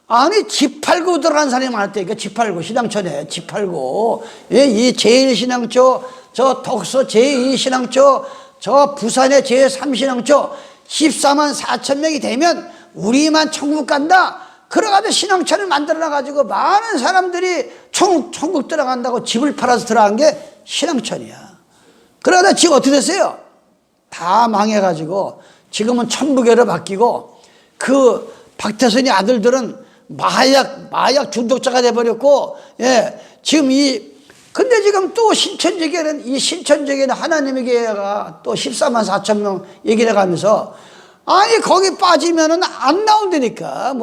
아니, 집 팔고 들어간 사람이 많았다니까. 집 팔고, 신앙촌에 집 팔고. 예, 이 제1신앙초, 저 덕소 제2신앙초, 저 부산의 제3신앙초 14만 4천 명이 되면 우리만 천국 간다. 그래가지고 신앙촌을 만들어놔가지고 많은 사람들이 천국 들어간다고 집을 팔아서 들어간 게 신앙촌이야. 그러다 지금 어떻게 됐어요? 다 망해가지고 지금은 천부교로 바뀌고 그 박태선이 아들들은 마약 중독자가 돼버렸고, 예, 지금 근데 지금 또 신천지계는 하나님의 교회가 또 14만 4천 명 얘기를 해가면서 아니, 거기 빠지면은 안 나온다니까.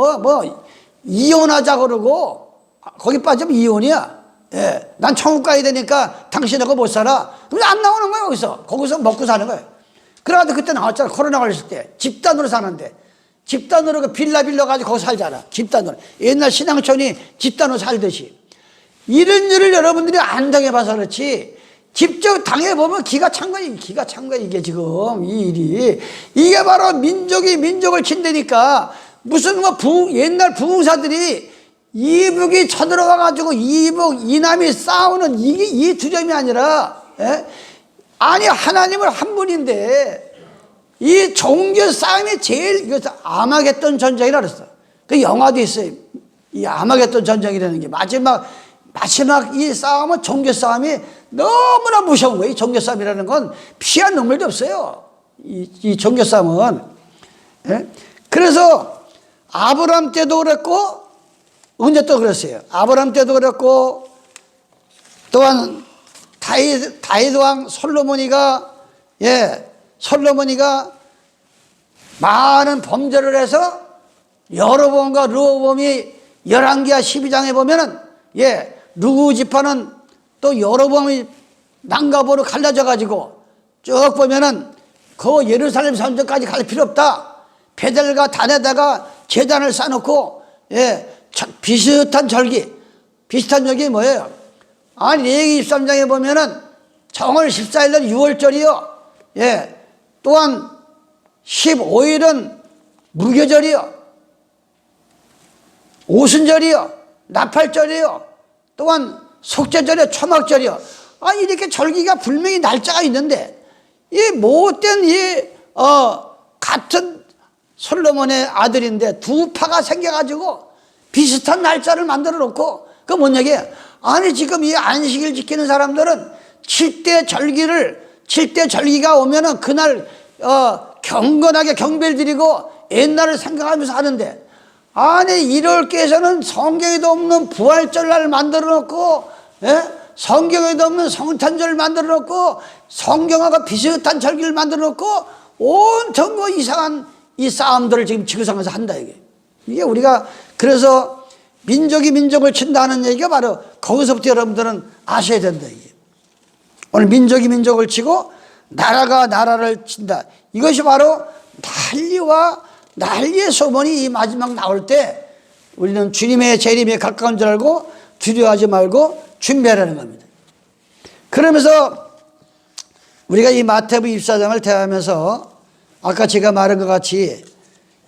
이혼하자 그러고, 거기 빠지면 이혼이야. 예. 난 천국 가야 되니까 당신하고 못 살아. 근데 안 나오는 거야, 거기서 먹고 사는 거야. 그래가지고 그때 나왔잖아. 코로나 걸렸을 때. 집단으로 사는데. 집단으로 그 빌라 빌려가지고 거기 살잖아. 집단으로. 옛날 신앙촌이 집단으로 살듯이. 이런 일을 여러분들이 안 당해봐서 그렇지. 직접 당해보면 기가 찬 거야, 이게 지금, 이 일이. 이게 바로 민족이 민족을 친다니까. 무슨 옛날 부흥사들이 이북이 쳐들어와가지고 이남이 싸우는 이 두 점이 아니라, 예? 아니, 하나님은 한 분인데, 이 종교 싸움이 제일, 이것을 아마겟돈 전쟁이라 그랬어. 그 영화도 있어요. 이 아마겟돈 전쟁이라는 게 마지막 이 싸움은 종교 싸움이 너무나 무서운 거예요. 이 종교 싸움이라는 건 피한 눈물도 없어요. 이 종교 싸움은. 예? 그래서 아브라함 때도 그랬고, 언제 또 그랬어요? 아브라함 때도 그랬고, 또한 다윗 왕 솔로몬이가 많은 범죄를 해서 여로보암과 르호보암이 11기와 12장에 보면은, 르우 지파는 또 여로보암이 남갑으로 갈라져 가지고 쭉 보면은 그 예루살렘 성전까지 갈 필요 없다. 베델과 단에다가 제단을 쌓아놓고, 비슷한 절기 뭐예요? 아니, 레위기 23장에 보면은 정월 14일은 6월절이요. 또한 15일은 무교절이요. 오순절이요. 나팔절이요. 또한 속죄절이요. 초막절이요. 아니, 이렇게 절기가 분명히 날짜가 있는데, 이 못된 같은 솔로몬의 아들인데 두 파가 생겨가지고 비슷한 날짜를 만들어 놓고, 그 뭔 얘기야? 아니, 지금 이 안식일 지키는 사람들은 7대 절기가 오면은 그날, 경건하게 경배를 드리고 옛날을 생각하면서 하는데, 아니, 1월께서는 성경에도 없는 부활절날 만들어 놓고, 성경에도 없는 성탄절을 만들어 놓고, 성경하고 비슷한 절기를 만들어 놓고, 온통 뭐 이상한 이 싸움들을 지금 지구상에서 한다, 이게 우리가, 그래서 민족이 민족을 친다는 얘기가 바로 거기서부터 여러분들은 아셔야 된다, 이게. 오늘 민족이 민족을 치고 나라가 나라를 친다. 이것이 바로 난리의 소문이 이 마지막 나올 때 우리는 주님의 재림에 가까운 줄 알고 두려워하지 말고 준비하라는 겁니다. 그러면서 우리가 이 마태복음 24장을 대하면서 아까 제가 말한 것 같이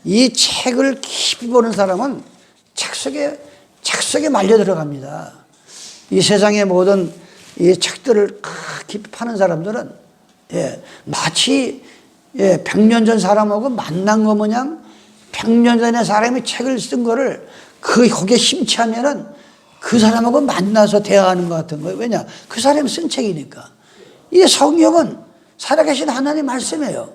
이 책을 깊이 보는 사람은 책 속에 말려 들어갑니다. 이 세상의 모든 이 책들을 깊이 파는 사람들은 마치 100년 전 사람하고 만난 거 마냥 100년 전에 사람이 책을 쓴 거를 거기에 심취하면은 그 사람하고 만나서 대화하는 것 같은 거예요. 왜냐? 그 사람이 쓴 책이니까. 이 성경은 살아계신 하나님 말씀이에요.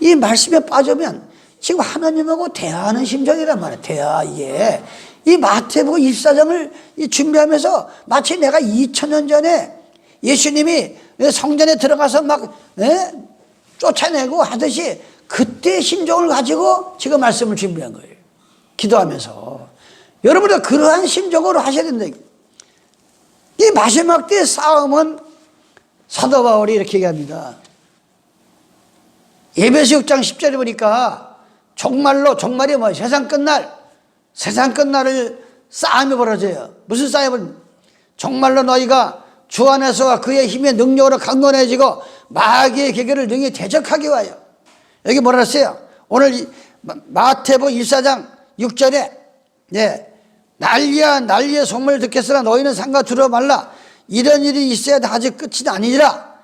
이 말씀에 빠지면 지금 하나님하고 대화하는 심정이란 말이에요. 대화, 이게. 이 마태복음 24장을 준비하면서 마치 내가 2000년 전에 예수님이 성전에 들어가서 막 쫓아내고 하듯이 그때의 심정을 가지고 지금 말씀을 준비한 거예요. 기도하면서. 여러분도 그러한 심정으로 하셔야 된다. 이 마지막 때의 싸움은 사도 바울이 이렇게 얘기합니다. 에베소 6장 10절에 보니까 정말이 뭐예요? 세상 끝날을 싸움이 벌어져요. 무슨 싸움은? 정말로 너희가 주 안에서와 그의 힘의 능력으로 강건해지고 마귀의 계계를 능히 대적하기 위하여. 여기 뭐라 했어요? 오늘 마태복음 24장 6절에 난리의 소문을 듣겠으나 너희는 상가 두려워 말라. 이런 일이 있어야 아직 끝이 아니라.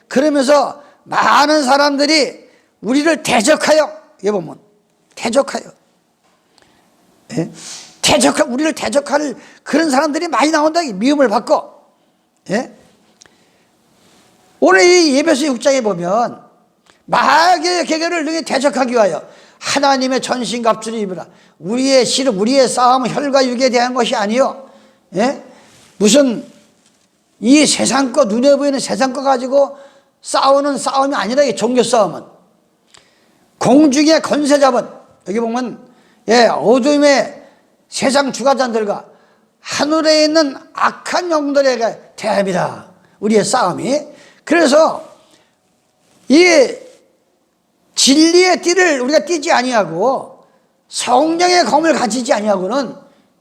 그러면서 많은 사람들이 우리를 대적하여, 여기 보면 대적하여, 우리를 대적할 그런 사람들이 많이 나온다. 미움을 받고. 오늘 이 에베소 6장에 보면 마귀의 계계를 능히 대적하기 위하여 하나님의 전신갑주를 입으라. 우리의 씨름, 우리의 싸움은 혈과 육에 대한 것이 아니요. 무슨 이 세상 것, 눈에 보이는 세상 것 가지고 싸우는 싸움이 아니라 이 종교 싸움은 공중의 권세 잡은, 여기 보면 어둠의 세상 주관자들과 하늘에 있는 악한 영들에게 대합니다. 우리의 싸움이. 그래서 이 진리의 띠를 우리가 띠지 아니하고 성령의 검을 가지지 아니하고는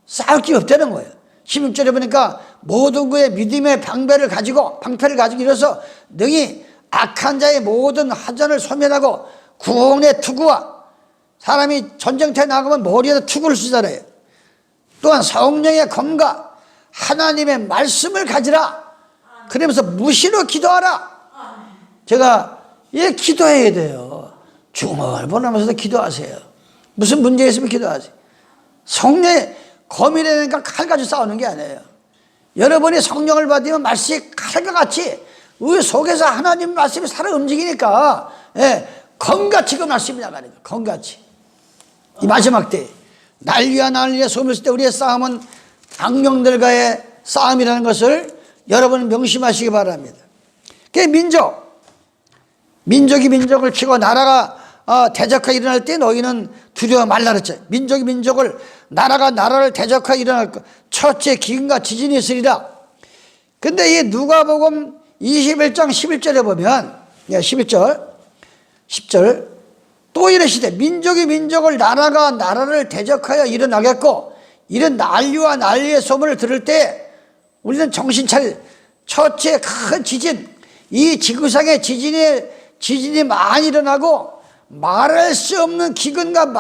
싸울 게 없다는 거예요. 16절에 보니까 모든 그의 믿음의 방패를 가지고 이뤄서 능히 악한 자의 모든 화전을 소멸하고 구원의 투구와, 사람이 전쟁터에 나가면 머리에다 투구를 쓰잖아요. 또한 성령의 검과 하나님의 말씀을 가지라. 그러면서 무시로 기도하라. 제가 기도해야 돼요. 중얼 보내면서도 기도하세요. 무슨 문제 있으면 기도하세요. 성령의 검이라니까 칼 가지고 싸우는 게 아니에요. 여러분이 성령을 받으면 말씀이 칼과 같이 우리 속에서 하나님 말씀이 살아 움직이니까 검같이 그 말씀이 나가는 거예요. 검같이. 이 마지막 때 난리의 소문을 쓸 때 우리의 싸움은 악령들과의 싸움이라는 것을 여러분 명심하시기 바랍니다. 민족이 민족을 치고 나라가 대적하여 일어날 때 너희는 두려워 말라 그랬죠. 민족이 민족을, 나라가 나라를 대적하여 일어날 것, 첫째 기근과 지진이 있으리라. 근데 이 누가복음 21장 11절에 보면 10절 또 이르시되 민족이 민족을, 나라가 나라를 대적하여 일어나겠고 이런 난리와 난리의 소문을 들을 때 우리는 정신 차릴. 첫째 큰 지진, 이 지구상에 지진이 많이 일어나고 말할 수 없는 기근과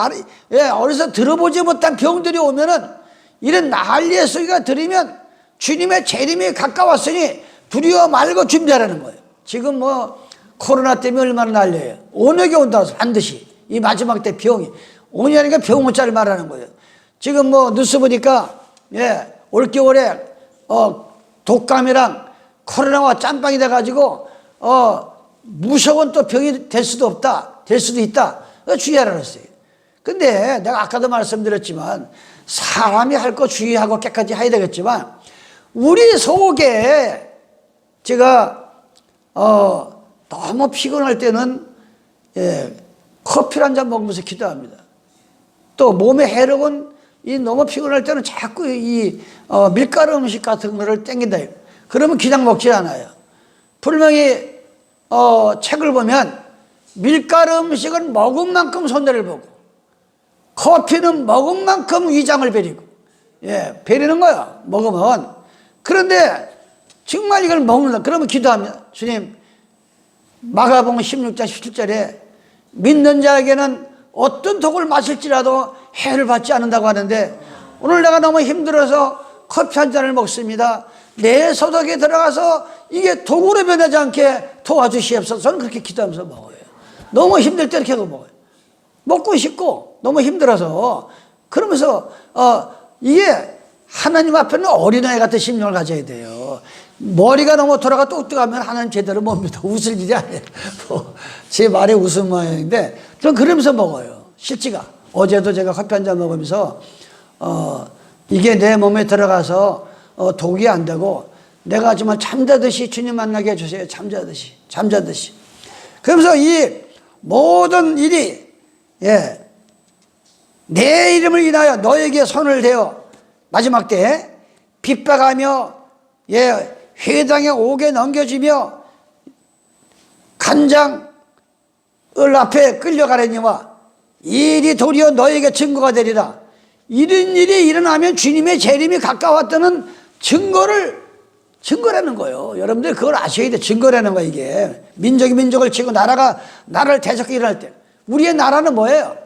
어디서 들어보지 못한 병들이 오면은 이런 난리의 소리가 들으면 주님의 재림이 가까웠으니 두려워 말고 준비하라는 거예요. 지금 코로나 때문에 얼마나 난리예요. 온역이 온다고 해서 반드시 이 마지막 때 병이 온역이니까 병 오자를 말하는 거예요. 지금 뉴스 보니까 올겨울에 독감이랑 코로나와 짬빵이 돼가지고 무서운 또 병이 될 수도 있다. 주의하라 그랬어요. 근데 내가 아까도 말씀드렸지만 사람이 할 거 주의하고 깨끗이 해야 되겠지만 우리 속에 제가 너무 피곤할 때는 커피를 한 잔 먹으면서 기도합니다. 또 몸에 해로운 너무 피곤할 때는 자꾸 밀가루 음식 같은 거를 땡긴다. 그러면 그냥 먹지 않아요. 분명히 책을 보면 밀가루 음식은 먹은 만큼 손해를 보고 커피는 먹은 만큼 위장을 베리고 베리는 거야 먹으면. 그런데 정말 이걸 먹는다 그러면 기도합니다. 주님, 마가복음 16장 17절에 믿는 자에게는 어떤 독을 마실지라도 해를 받지 않는다고 하는데 오늘 내가 너무 힘들어서 커피 한 잔을 먹습니다. 내 소독에 들어가서 이게 독으로 변하지 않게 도와주시옵소서. 저는 그렇게 기도하면서 먹어요. 너무 힘들 때 이렇게 먹어요. 먹고 싶고 너무 힘들어서. 그러면서 이게 하나님 앞에는 어린아이 같은 심령을 가져야 돼요. 머리가 너무 돌아가 똑똑하면 하나님 제대로 못 믿어. 웃을 일이 아니에요. 제 말에 웃음 모양인데 전 그러면서 먹어요. 실지가. 어제도 제가 커피 한 잔 먹으면서 이게 내 몸에 들어가서 독이 안 되고 내가 정말 잠자듯이 주님 만나게 해주세요. 잠자듯이. 그러면서 이 모든 일이 내 이름을 인하여 너에게 손을 대어 마지막 때에 핍박하며 회당에 오게 넘겨지며 간장을 앞에 끌려가려니와 이 일이 도리어 너에게 증거가 되리라. 이런 일이 일어나면 주님의 재림이 가까웠다는 증거라는 거예요. 여러분들 그걸 아셔야 돼. 증거라는 거야. 이게 민족이 민족을 치고 나라가 나라를 대적하게 일어날 때 우리의 나라는 뭐예요?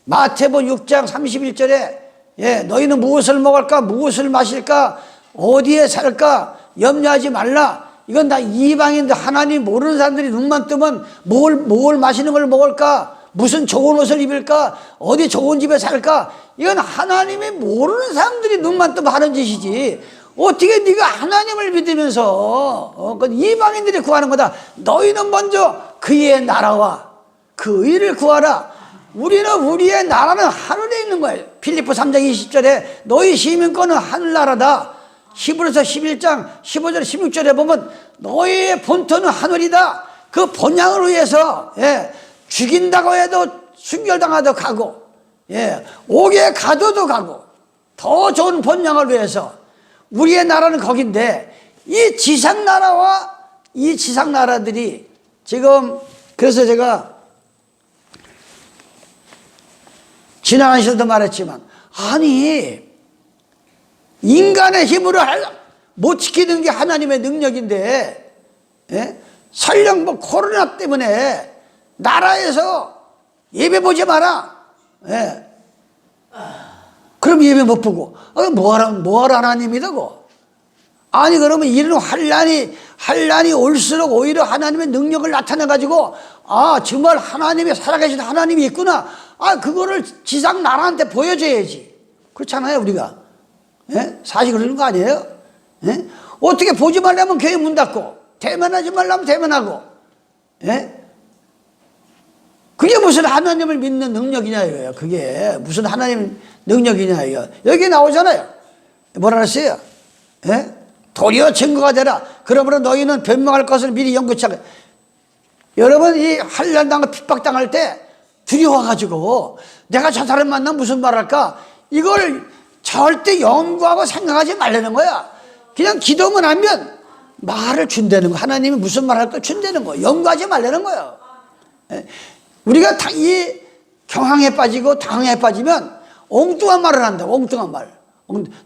마태복음 6장 31절에 너희는 무엇을 먹을까 무엇을 마실까 어디에 살까 염려하지 말라. 이건 다 이방인들 하나님 모르는 사람들이 눈만 뜨면 뭘 마시는 걸 먹을까 무슨 좋은 옷을 입을까 어디 좋은 집에 살까 이건 하나님이 모르는 사람들이 눈만 뜨면 하는 짓이지. 어떻게 네가 하나님을 믿으면서 그건 이방인들이 구하는 거다. 너희는 먼저 그의 나라와 그 의를 구하라. 우리는 우리의 나라는 하늘에 있는 거예요. 필리포 3장 20절에 너희 시민권은 하늘나라다. 히브리서 11장 15절 16절에 보면 너희의 본토는 하늘이다. 그 본향을 위해서 죽인다고 해도 순결당하도 가고 옥에 가둬도 가고 더 좋은 본향을 위해서 우리의 나라는 거긴데 이 지상나라와 이 지상나라들이 지금 그래서 제가 지난 시간에도 말했지만 아니 인간의 힘으로 못 지키는 게 하나님의 능력인데 설령 뭐 코로나 때문에 나라에서 예배 보지 마라. 그럼 예배 못 보고 뭐하러 하나님이라고. 아니 그러면 이런 환란이 올수록 오히려 하나님의 능력을 나타내가지고 정말 하나님이 살아계신 하나님이 있구나. 그거를 지상 나라한테 보여줘야지. 그렇잖아요 우리가. 사실 그러는 거 아니에요? 어떻게 보지 말라면 교회 문 닫고 대면하지 말라면 대면하고 그게 무슨 하나님을 믿는 능력이냐 이거예요. 그게 무슨 하나님 능력이냐 이거. 여기 나오잖아요. 뭐라 그랬어요? 도리어 증거가 되라. 그러므로 너희는 변명할 것을 미리 연구치 하라. 여러분 이 환난당하고 핍박당할 때 두려워가지고 내가 저 사람 만나면 무슨 말 할까 이걸 절대 연구하고 생각하지 말라는 거야. 그냥 기도만 하면 말을 준다는 거. 하나님이 무슨 말 할까 준다는 거. 연구하지 말라는 거예요. 우리가 이 경황에 빠지고 당황에 빠지면 엉뚱한 말을 한다. 엉뚱한 말.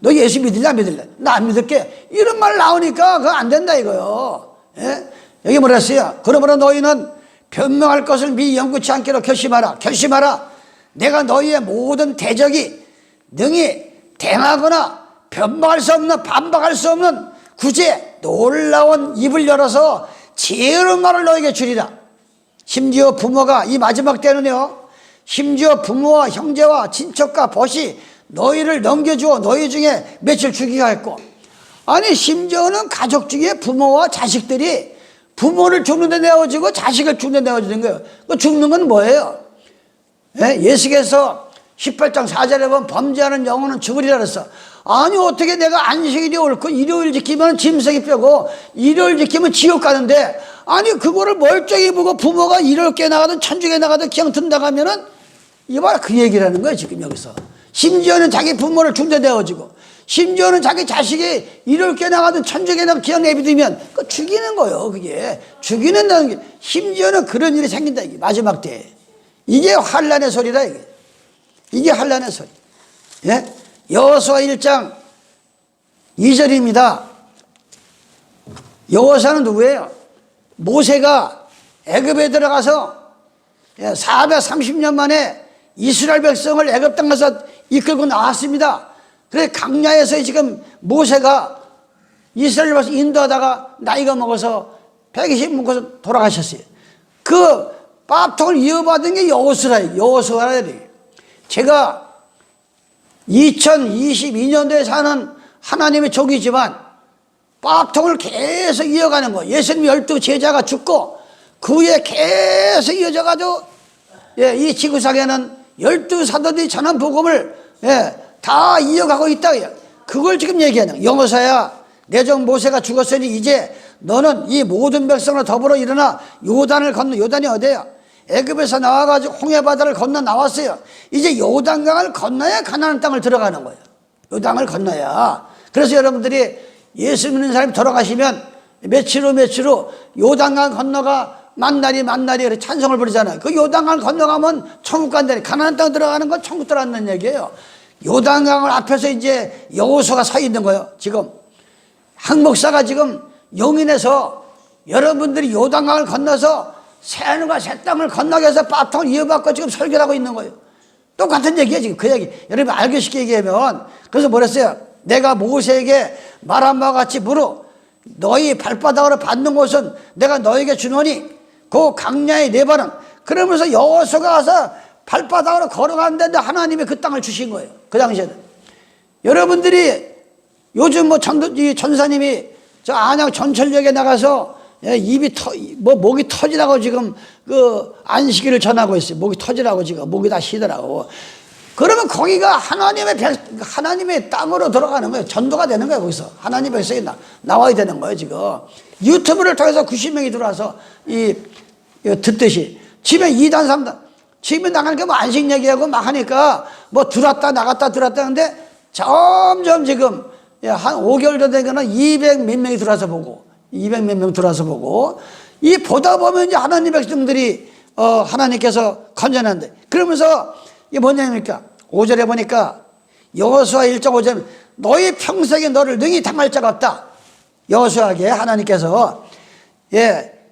너 예수 믿을래 안 믿을래? 나 안 믿을게. 이런 말 나오니까 그거 안 된다 이거요. 여기 뭐라 했어요? 그러므로 너희는 변명할 것을 미리 연구치 않기로 결심하라. 내가 너희의 모든 대적이 능히 대항하거나 변방할 수 없는 반박할 수 없는 구제 놀라운 입을 열어서 지혜로운 말을 너에게 주리라. 심지어 부모가 이 마지막 때는요 심지어 부모와 형제와 친척과 벗이 너희를 넘겨주어 너희 중에 며칠 죽이게 했고 아니 심지어는 가족 중에 부모와 자식들이 부모를 죽는 데 내어주고 자식을 죽는 데 내어주는 거예요. 그 죽는 건 뭐예요? 예수께서 18장 4절에 보면 범죄하는 영혼은 죽으리라 그랬어. 아니 어떻게 내가 안식일이 옳고 일요일 지키면 짐승이 뼈고 일요일 지키면 지옥 가는데 아니 그거를 멀쩡히 보고 부모가 일요일에 나가든 천주에 나가든 그냥 든다고 하면은 이거 봐라 그 얘기라는 거예요 지금 여기서. 심지어는 자기 부모를 죽는 데 내어주고 심지어는 자기 자식이 일요일에 나가든 천주에 나가든 그냥 내비두면 그 죽이는 거예요. 그게 죽이는다는 게 심지어는 그런 일이 생긴다 이게 마지막 때에. 이게 환난의 소리다 이게 환난의 소리. 여호수아 1장 2절입니다. 여호수아는 누구예요? 모세가 애굽에 들어가서 430년 만에 이스라엘 백성을 애굽 땅에서 이끌고 나왔습니다. 그래서 강야에서 지금 모세가 이스라엘 백성 인도하다가 나이가 먹어서 120 먹어서 돌아가셨어요. 그 밥통을 이어받은 게 여호수아라. 제가 2022년도에 사는 하나님의 족이지만 밥통을 계속 이어가는 거예요. 예수님 12 제자가 죽고 그 후에 계속 이어져가지고 이 지구상에는 12 사도들이 전한 복음을 다 이어가고 있다. 그걸 지금 얘기하는 여호사야, 내 종 모세가 죽었으니 이제 너는 이 모든 백성과 더불어 일어나 요단을 건너. 요단이 어디야? 애굽에서 나와가지고 홍해바다를 건너 나왔어요. 이제 요단강을 건너야 가나안 땅을 들어가는 거예요. 요단을 건너야. 그래서 여러분들이 예수 믿는 사람이 돌아가시면 며칠 후 요단강 건너가 만나리 그래 찬송을 부르잖아요. 그 요단강을 건너가면 천국 간다니. 가나안 땅 들어가는 건 천국 들어간다는 얘기예요. 요단강을 앞에서 이제 여호수아가 서 있는 거예요. 지금 한 목사가 지금 용인에서 여러분들이 요단강을 건너서 새하늘과 새 땅을 건너게 해서 바통을 이어받고 지금 설교를 하고 있는 거예요. 똑같은 얘기예요. 지금 그 얘기. 여러분 알기 쉽게 얘기하면, 그래서 뭐랬어요? 내가 모세에게 말한 바와 같이 무릇 너희 발바닥으로 받는 곳은 내가 너에게 주노니 그 강야의 네 번은. 그러면서 여호수아가 가서 발바닥으로 걸어가는데 하나님이 그 땅을 주신 거예요. 그 당시에는. 여러분들이 요즘 뭐 전사님이 저 안양 전철역에 나가서 목이 터지라고 지금 그 안식일을 전하고 있어요. 목이 터지라고 지금 목이 다 쉬더라고. 그러면 거기가 하나님의 땅으로 들어가는 거예요. 전도가 되는 거예요. 거기서 하나님의 백성이 나와야 되는 거예요. 지금 유튜브를 통해서 90명이 들어와서 듣듯이 집에 2단 3단 집에 나가니까 뭐 안식 얘기하고 막 하니까 뭐 들어왔다 나갔다 하는데 점점 지금 한 5개월 전 되면은 200 몇 명이 들어와서 보고 200 몇 명 들어와서 보고 이 보다 보면 이제 하나님 백성들이 하나님께서 건져낸대. 그러면서 이게 뭐냐니까 5절에 보니까 여호수아 1장 5절 너희 평생에 너를 능히 당할 자가 없다. 여호수아에게 하나님께서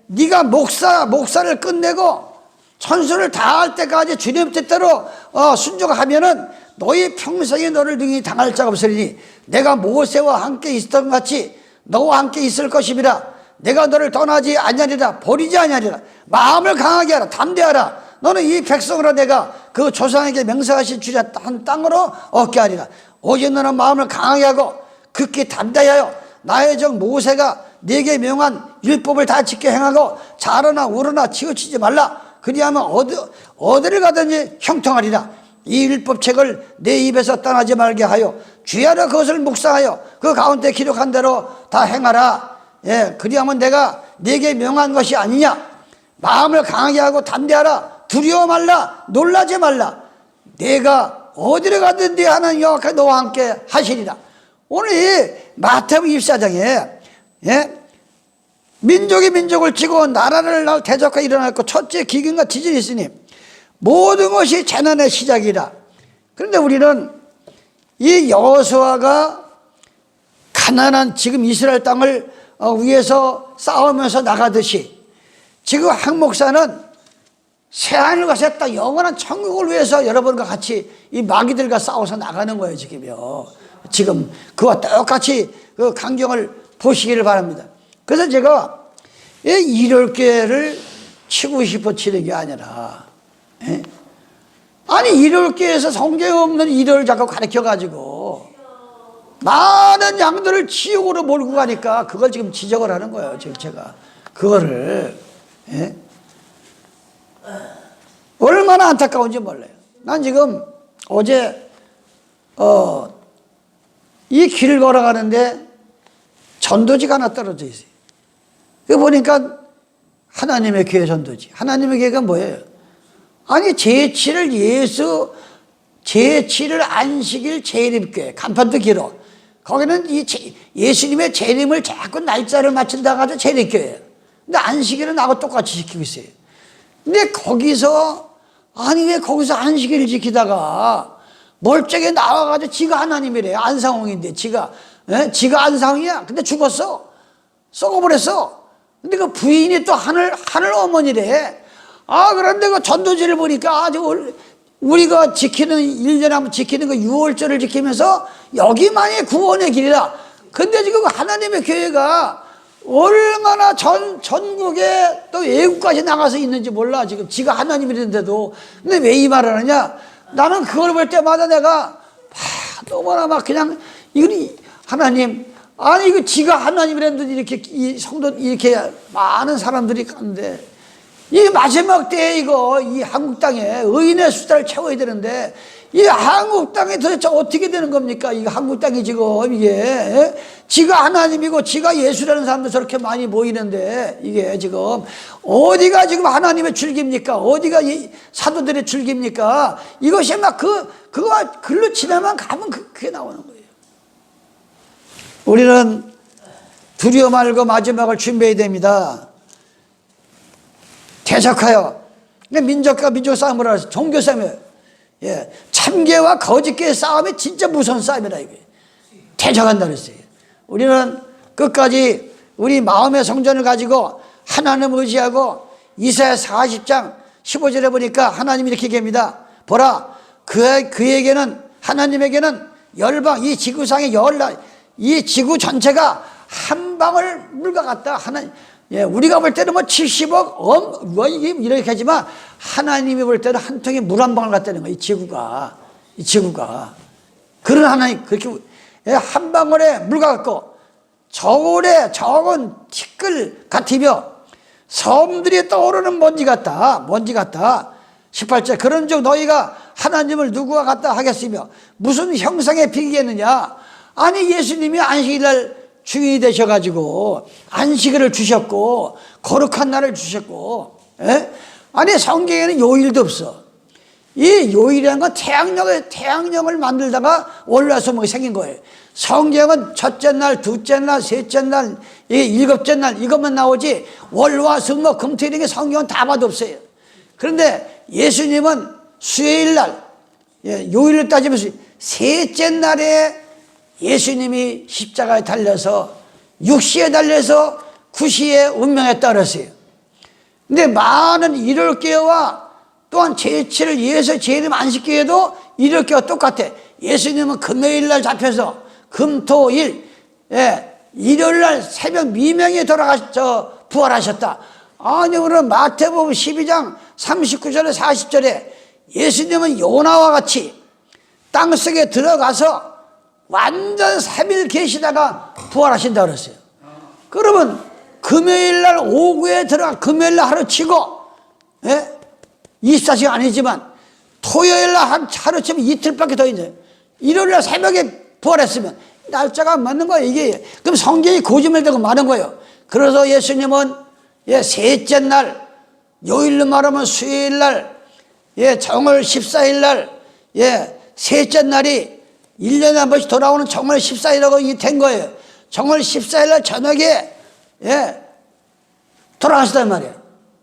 네가 목사를 끝내고 천수를 다할 때까지 주님 뜻대로 순종하면은 너희 평생에 너를 능히 당할 자가 없으리니 내가 모세와 함께 있었던 같이 너와 함께 있을 것이니라. 내가 너를 떠나지 아니하리라. 버리지 아니하리라. 마음을 강하게 하라. 담대하라. 너는 이 백성으로 내가 그 조상에게 명령하신 주라 한 땅으로 얻게 하리라. 오직 너는 마음을 강하게 하고 극히 담대하여 나의 종 모세가 네게 명한 율법을 다 지켜 행하고 자르나 우르나 치우치지 말라. 그리하면 어디를 가든지 형통하리라. 이 율법책을 내 입에서 떠나지 말게 하여 주야로 그것을 묵상하여 그 가운데 기록한 대로 다 행하라. 그리하면 내가 네게 명한 것이 아니냐. 마음을 강하게 하고 담대하라. 두려워 말라. 놀라지 말라. 내가 어디를 가든지 하는 여호와가 너와 함께 하시리라. 오늘 이 마태복음 24장에 민족이 민족을 치고 나라를 대적하여 일어났고 첫째 기근과 지진이 있으니 모든 것이 재난의 시작이라. 그런데 우리는 이 여호수아가 가난한 지금 이스라엘 땅을 위해서 싸우면서 나가듯이 지금 한 목사는 새하늘과 새 땅 영원한 천국을 위해서 여러분과 같이 이 마귀들과 싸워서 나가는 거예요. 지금 그와 똑같이 그 광경을 보시기를 바랍니다. 그래서 제가 일요일교회를 치고 싶어 치는 게 아니라 아니 일요일교회에서 성경 없는 일요일 자꾸 가르쳐가지고 많은 양들을 지옥으로 몰고 가니까 그걸 지금 지적을 하는 거예요. 지금 제가 그거를 얼마나 안타까운지 몰라요. 난 지금 어제 이 길을 걸어가는데 전도지가 하나 떨어져 있어요. 그 보니까 하나님의 교회 전도지. 하나님의 교회가 뭐예요? 아니 제7일 제7일 안식일 재림교회 간판도 길어. 거기는 예수님의 재림을 자꾸 날짜를 맞춘다고 하죠. 재림교회예요. 근데 안식일은 나하고 똑같이 지키고 있어요. 근데 거기서 아니 왜 거기서 안식일을 지키다가 멀쩡히 나와가지고 지가 하나님이래. 안상홍인데 지가 안상홍이야. 근데 죽었어. 썩어버렸어. 근데 그 부인이 또 하늘 어머니래. 그런데 그 전도지를 보니까 아주 우리가 지키는 1년에 한번 지키는 그 6월절을 지키면서 여기만이 구원의 길이다. 근데 지금 하나님의 교회가 얼마나 전국에 또 외국까지 나가서 있는지 몰라. 지금 지가 하나님이랬는데도. 근데 왜 이 말을 하냐? 나는 그걸 볼 때마다 내가 너무나 막 그냥 이건 하나님 이거 지가 하나님이랬는데 이렇게 이 성도 이렇게 많은 사람들이 가는데 이 마지막 때에 이 한국 땅에 의인의 숫자를 채워야 되는데, 이 한국 땅이 도대체 어떻게 되는 겁니까? 이 한국 땅이 지금 이게 지가 하나님이고 지가 예수라는 사람도 저렇게 많이 모이는데, 이게 지금 어디가 지금 하나님의 줄기입니까? 어디가 이 사도들의 줄기입니까? 이것이 막 그거가 글로 지나만 가면 그게 나오는 거예요. 우리는 두려워 말고 마지막을 준비해야 됩니다. 대적하여, 민족과 민족 싸움을 하면서 종교 싸움이에요. 예, 참개와 거짓개의 싸움이 진짜 무서운 싸움이라 이게. 대적한다 그랬어요. 우리는 끝까지 우리 마음의 성전을 가지고 하나님을 의지하고, 이사야 40장 15절에 보니까 하나님이 이렇게 얘기합니다. 보라, 그에게는, 하나님에게는 열방, 이 지구상의 이 지구 전체가 한 방울 물과 같다. 예, 우리가 볼 때는 70억 이렇게 하지만 하나님이 볼 때는 한 통의 물 한 방울 같다는 거예요. 이 지구가 그런 하나님, 그렇게 한 방울의 물과 같고 저울에 적은 티끌 같으며 섬들이 떠오르는 먼지 같다. 18절, 그런즉 너희가 하나님을 누구와 같다 하겠으며 무슨 형상에 비기겠느냐. 아니, 예수님이 안식일날 주인이 되셔가지고 안식일을 주셨고 거룩한 날을 주셨고, 아니 성경에는 요일도 없어. 이 요일이라는 건 태양령을 만들다가 올라서 뭐 생긴 거예요. 성경은 첫째 날, 둘째 날, 셋째 날, 일곱째 날 이것만 나오지 월화 수목 금토일 이게 성경은 다 봐도 없어요. 그런데 예수님은 수요일 날, 요일을 따지면서 셋째 날에 예수님이 십자가에 달려서 6시에 달려서 9시에 운명했다 그랬어요. 근데 많은 일요일교회와 또한 제7을 위해서 제1일 안식교회도 일요일교회가 똑같아. 예수님은 금요일날 잡혀서 금토일, 일요일날 새벽 미명에 부활하셨다. 아니, 그럼 마태복음 12장 39절에 40절에 예수님은 요나와 같이 땅속에 들어가서 완전 3일 계시다가 부활하신다 그랬어요. 그러면 금요일날 오후에 들어가 금요일날 하루 치고, 24시간 아니지만 토요일날 하루 치면 이틀밖에 더 있네요. 일요일날 새벽에 부활했으면 날짜가 안 맞는 거예요. 이게 그럼 성경이 거짓말되고 많은 거예요. 그래서 예수님은 셋째 날, 요일로 말하면 수요일날, 정월 14일날, 셋째 날이 1년에 한 번씩 돌아오는 정월 14일이라고 된 거예요. 정월 14일날 저녁에 돌아가시단 말이에요.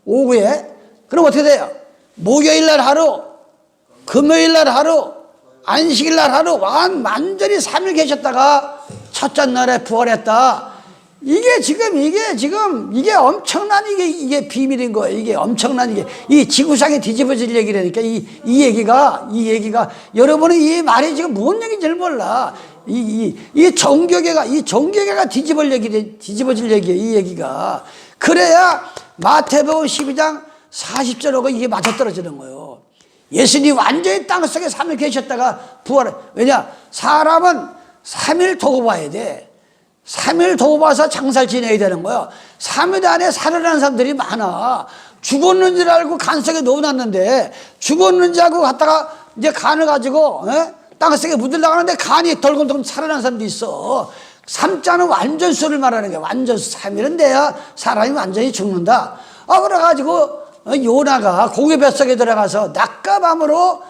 오후에. 그럼 어떻게 돼요? 목요일날 하루, 금요일날 하루, 안식일날 하루, 완전히 3일 계셨다가 첫째 날에 부활했다. 이게 엄청난 이게 비밀인 거예요. 이게 엄청난 이 지구상에 뒤집어질 얘기라니까. 이 얘기가 여러분은 이 말이 지금 뭔 얘기인지 몰라. 이 종교계가 뒤집어질 얘기예요. 이 얘기가. 그래야 마태복음 12장 40절하고 이게 맞아떨어지는 거예요. 예수님 완전히 땅속에 3일 계셨다가 왜냐? 사람은 3일 두고 봐야 돼. 3일 두고 봐서 장사를 지내야 되는 거예요. 3일 안에 살아나는 사람들이 많아. 죽었는 줄 알고 간 속에 넣어놨는데, 죽었는 줄 알고 갔다가 이제 간을 가지고 땅속에 묻으려고 하는데 간이 덜컹덜컹 살아나는 사람도 있어. 3자는 완전수를 말하는 거야. 완전수. 3일은 돼야 사람이 완전히 죽는다. 그래가지고 요나가 고기 뱃속에 들어가서 낮과 밤으로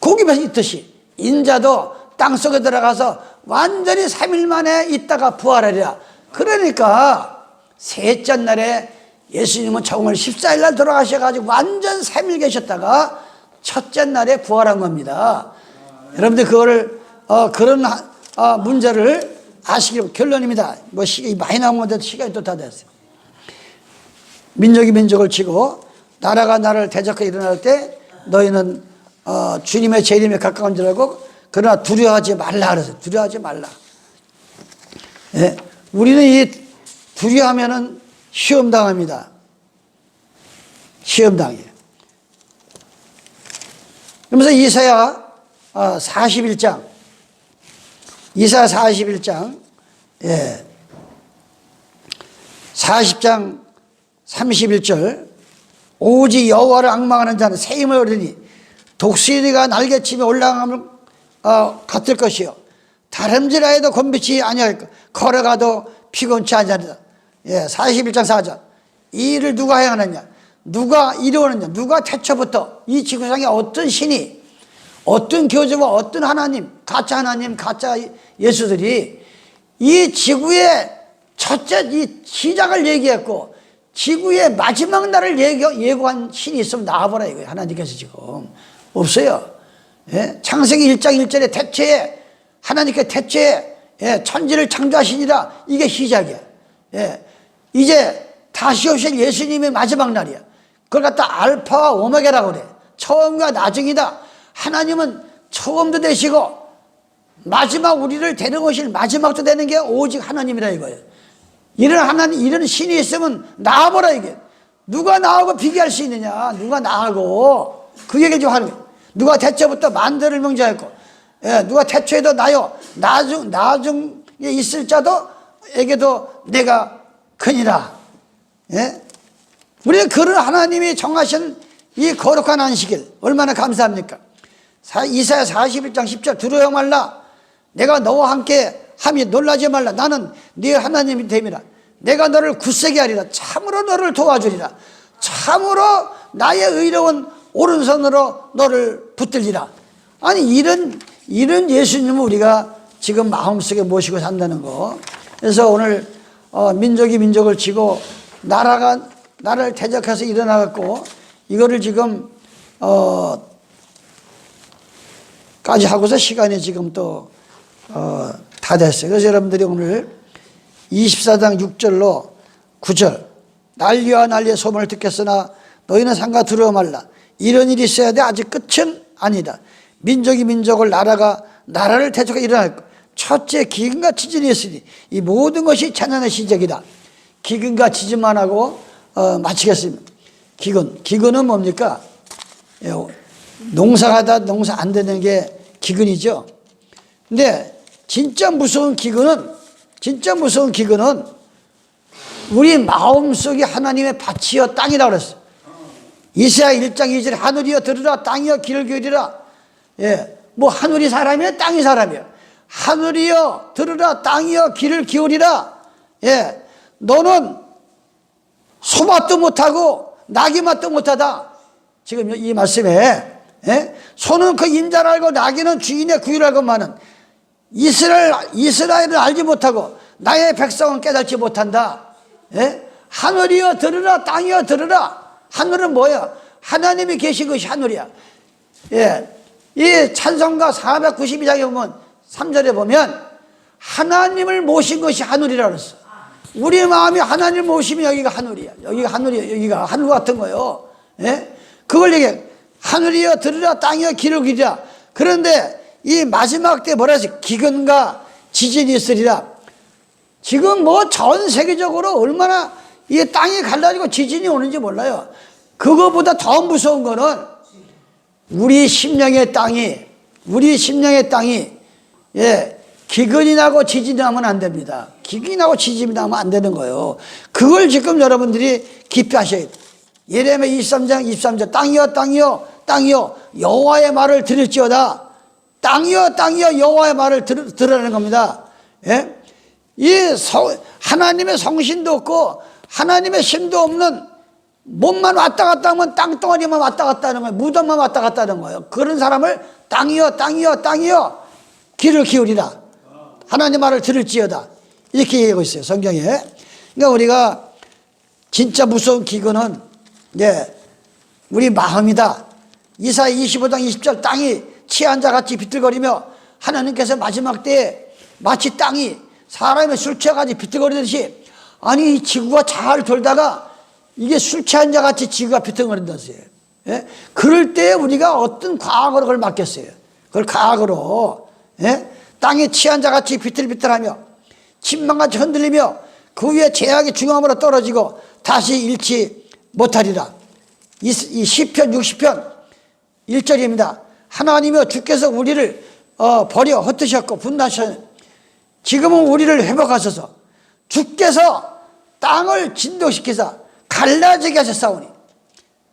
고기 뱃속에 있듯이 인자도 땅속에 들어가서 완전히 3일 만에 있다가 부활하리라. 그러니까 셋째 날에 예수님은 정월 14일 날 돌아가셔가지고 완전 3일 계셨다가 첫째 날에 부활한 겁니다. 여러분들 그거를 그런 문제를 아시기로 결론입니다. 뭐 많이 나오는데 시간이 또 다 됐어요. 민족이 민족을 치고 나라가 나라를 대적하여 일어날 때 너희는 주님의 재림에 가까운 줄 알고, 그러나 두려워하지 말라 그랬어요. 두려워하지 말라. 우리는 이 두려워하면은 시험 당합니다. 시험 당해요. 그러면서 이사야 41장, 이사야 41장, 40장 31절, 오직 여호와를 앙망하는 자는 새 힘을 얻으니 독수리가 날개치며 올라감을 같을 것이요 다름질하여도 곤비치 아니할 것 걸어가도 피곤치 아니하리라. 41장 4절. 이 일을 누가 행하느냐, 누가 이루느냐, 누가 태초부터 이 지구상에 어떤 신이, 어떤 교주와 어떤 하나님, 가짜 예수들이 이 지구의 첫째 이 시작을 얘기했고 지구의 마지막 날을 예고한 신이 있으면 나와보라 이거예요. 하나님께서 지금 없어요. 창세기 1장 1절에 태초에 하나님께 태초에 천지를 창조하시니라, 이게 시작이야. 이제 다시 오실 예수님의 마지막 날이야. 그걸 갖다 알파와 오메가라고 그래. 처음과 나중이다. 하나님은 처음도 되시고 마지막 우리를 데려오실 마지막도 되는 게 오직 하나님이라 이거예요. 이런 하나님, 이런 신이 있으면 나와보라 이게. 누가 나하고 비교할 수 있느냐, 누가 나하고. 그 얘기를 좀 하는 거예요. 누가 태초부터 만대를 명제했고, 누가 태초에도 나요 나중에 있을 자도에게도 내가 크니라. 우리가 그런 하나님이 정하신 이 거룩한 안식일 얼마나 감사합니까? 이사야 41장 10절. 두려워 말라, 내가 너와 함께 함이 놀라지 말라. 나는 네 하나님이 됨이라. 내가 너를 굳세게 하리라. 참으로 너를 도와주리라. 참으로 나의 의로운 오른손으로 너를 붙들리라. 아니 이런 예수님을 우리가 지금 마음속에 모시고 산다는 거. 그래서 오늘 민족이 민족을 치고 나라가 나라를 대적해서 일어나갖고 이거를 지금 까지 하고서 시간이 지금 또 다 됐어요. 그래서 여러분들이 오늘 24장 6절로 9절. 난리와 난리의 소문을 듣겠으나 너희는 삼가 두려워 말라. 이런 일이 있어야 돼. 아직 끝은 아니다. 민족이 민족을, 나라가 나라를 대적해 일어날 것. 첫째 기근과 지진이 있으니 이 모든 것이 찬양의 시작이다. 기근과 지진만 하고 마치겠습니다. 기근은 뭡니까? 농사하다 농사 안 되는 게 기근이죠. 근데 진짜 무서운 기근은 우리 마음속에 하나님의 밭이여 땅이라고 그랬어요. 이사야 1장 2절에 하늘이여 들으라, 땅이여 귀를 기울이라. 뭐 하늘이 사람이야, 땅이 사람이야. 하늘이여 들으라, 땅이여 귀를 기울이라. 너는 소맛도 못하고 나귀맛도 못하다. 지금 이 말씀에 소는 그 인자를 알고 나귀는 주인의 구유를 알고만은 이스라엘을 알지 못하고 나의 백성은 깨닫지 못한다. 하늘이여 들으라, 땅이여 들으라. 하늘은 뭐야? 하나님이 계신 것이 하늘이야. 이 찬송가 492장에 보면 3절에 보면 하나님을 모신 것이 하늘이라고 그랬어. 우리 마음이 하나님을 모시면 여기가 하늘이야. 여기가 하늘이야. 여기가 하늘 같은 거요. 그걸 얘기해. 하늘이여 들으라, 땅이여 귀를 기울이라. 그런데 이 마지막 때 뭐라 했어? 기근과 지진이 있으리라. 지금 뭐 전 세계적으로 얼마나 이 땅이 갈라지고 지진이 오는지 몰라요. 그거보다 더 무서운 거는 우리 심령의 땅이 기근이 나고 지진이 나면 안 됩니다. 기근이 나고 지진이 나면 안 되는 거예요. 그걸 지금 여러분들이 깊이 하셔야 돼요. 예레미야 23장 23절. 땅이여 여호와의 말을 들을지어다. 땅이여 여호와의 말을 들으라는 겁니다. 하나님의 성신도 없고 하나님의 힘도 없는 몸만 왔다 갔다 하면 땅덩어리만 왔다 갔다 하는 거예요. 무덤만 왔다 갔다 하는 거예요. 그런 사람을 땅이여 귀를 기울이라. 하나님 말을 들을지어다. 이렇게 얘기하고 있어요, 성경에. 그러니까 우리가 진짜 무서운 기근은 우리 마음이다. 이사야 25장 20절. 땅이 취한 자같이 비틀거리며 하나님께서 마지막 때에 마치 땅이 사람의 술 취해가지고 비틀거리듯이, 아니 이 지구가 잘 돌다가 이게 술 취한 자같이 지구가 비틀거린다세요. 그럴 때 우리가 어떤 과학으로 그걸 맡겼어요. 그걸 과학으로 땅에 취한 자같이 비틀비틀하며 침망같이 흔들리며 그 위에 재앙이 중앙으로 떨어지고 다시 잃지 못하리라. 이 시편 60편 1절입니다. 하나님이여 주께서 우리를 버려 흩으셨고 분나셨. 지금은 우리를 회복하소서. 주께서 땅을 진동시키사 갈라지게 하셨사오니.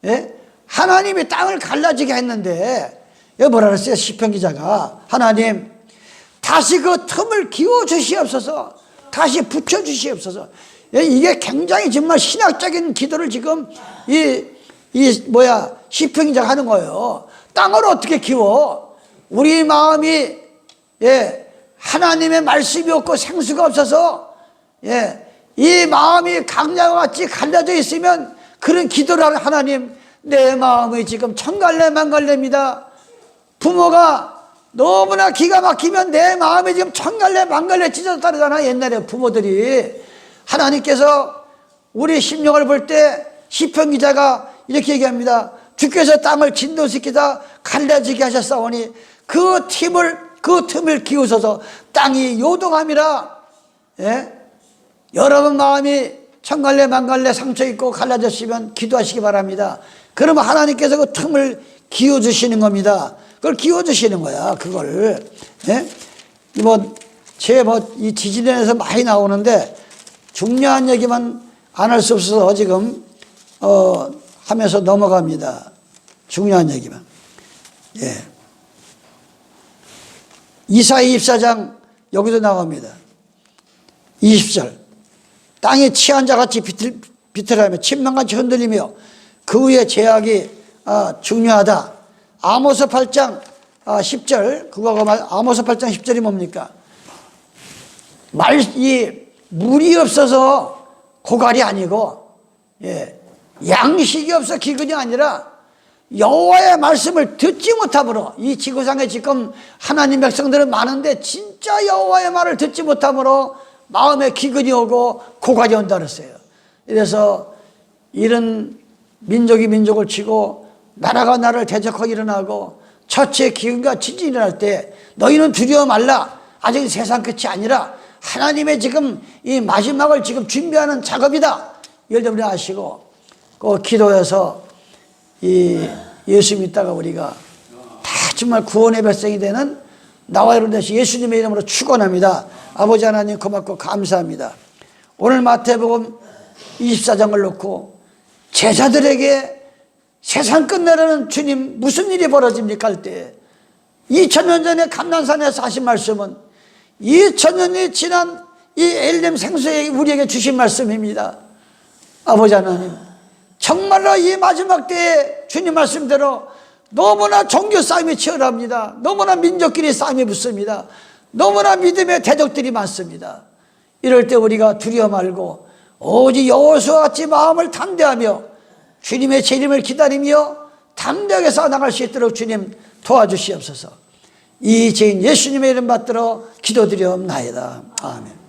예? 하나님이 땅을 갈라지게 했는데 여기 뭐라 그랬어요? 시편 기자가 하나님 다시 그 틈을 기워 주시옵소서, 다시 붙여 주시옵소서. 예? 이게 굉장히 정말 신학적인 기도를 지금 시편 기자가 하는 거예요. 땅을 어떻게 기워? 우리 마음이 하나님의 말씀이 없고 생수가 없어서 이 마음이 강야와 같이 갈라져 있으면 그런 기도를 하는 하나님, 내 마음이 지금 천갈래 만갈래입니다. 부모가 너무나 기가 막히면 내 마음이 지금 천갈래 만갈래 찢어졌다 그러잖아. 옛날에 부모들이. 하나님께서 우리 심령을 볼 때 시편 기자가 이렇게 얘기합니다. 주께서 땅을 진동시키다 갈라지게 하셨사오니 그 틈을 기우셔서 땅이 요동함이라. 여러분 마음이 천갈래 만갈래 상처 있고 갈라졌으면 기도하시기 바랍니다. 그러면 하나님께서 그 틈을 기워주시는 겁니다. 그걸 기워주시는 거야, 그걸. 이 지지련에서 많이 나오는데 중요한 얘기만 안 할 수 없어서 지금 하면서 넘어갑니다. 중요한 얘기만. 이사야 24장 여기도 나옵니다. 20절. 땅이 취한 자같이 비틀하며 침망같이 흔들리며 그 위에 제약이 중요하다. 아모스 8장 10절, 그거가 아모스 8장 10절이 뭡니까? 물이 없어서 고갈이 아니고, 양식이 없어 기근이 아니라 여호와의 말씀을 듣지 못함으로, 이 지구상에 지금 하나님 백성들은 많은데 진짜 여호와의 말을 듣지 못함으로 마음에 기근이 오고 고갈이 온다 그랬어요. 그래서 이런 민족이 민족을 치고 나라가 나라를 대적하고 일어나고 처치의 기근과 지진이 일어날 때 너희는 두려워 말라. 아직 세상 끝이 아니라 하나님의 지금 이 마지막을 지금 준비하는 작업이다. 여러분이 아시고 그 기도해서 이 예수 믿다가 우리가 다 정말 구원의 백성이 되는 나와 여러분 되시 예수님의 이름으로 축원합니다. 아버지 하나님 고맙고 감사합니다. 오늘 마태복음 24장을 놓고 제자들에게 세상 끝내라는 주님 무슨 일이 벌어집니까 할 때 2000년 전에 감난산에서 하신 말씀은 2000년이 지난 이 엘렘 생수에 우리에게 주신 말씀입니다. 아버지 하나님, 정말로 이 마지막 때에 주님 말씀대로 너무나 종교 싸움이 치열합니다. 너무나 민족끼리 싸움이 붙습니다. 너무나 믿음의 대적들이 많습니다. 이럴 때 우리가 두려워 말고 오직 여호수아와 같이 마음을 담대하며 주님의 재림을 기다리며 담대하게 싸워나갈 수 있도록 주님 도와주시옵소서. 이 죄인 예수님의 이름 받들어 기도드리옵나이다. 아멘.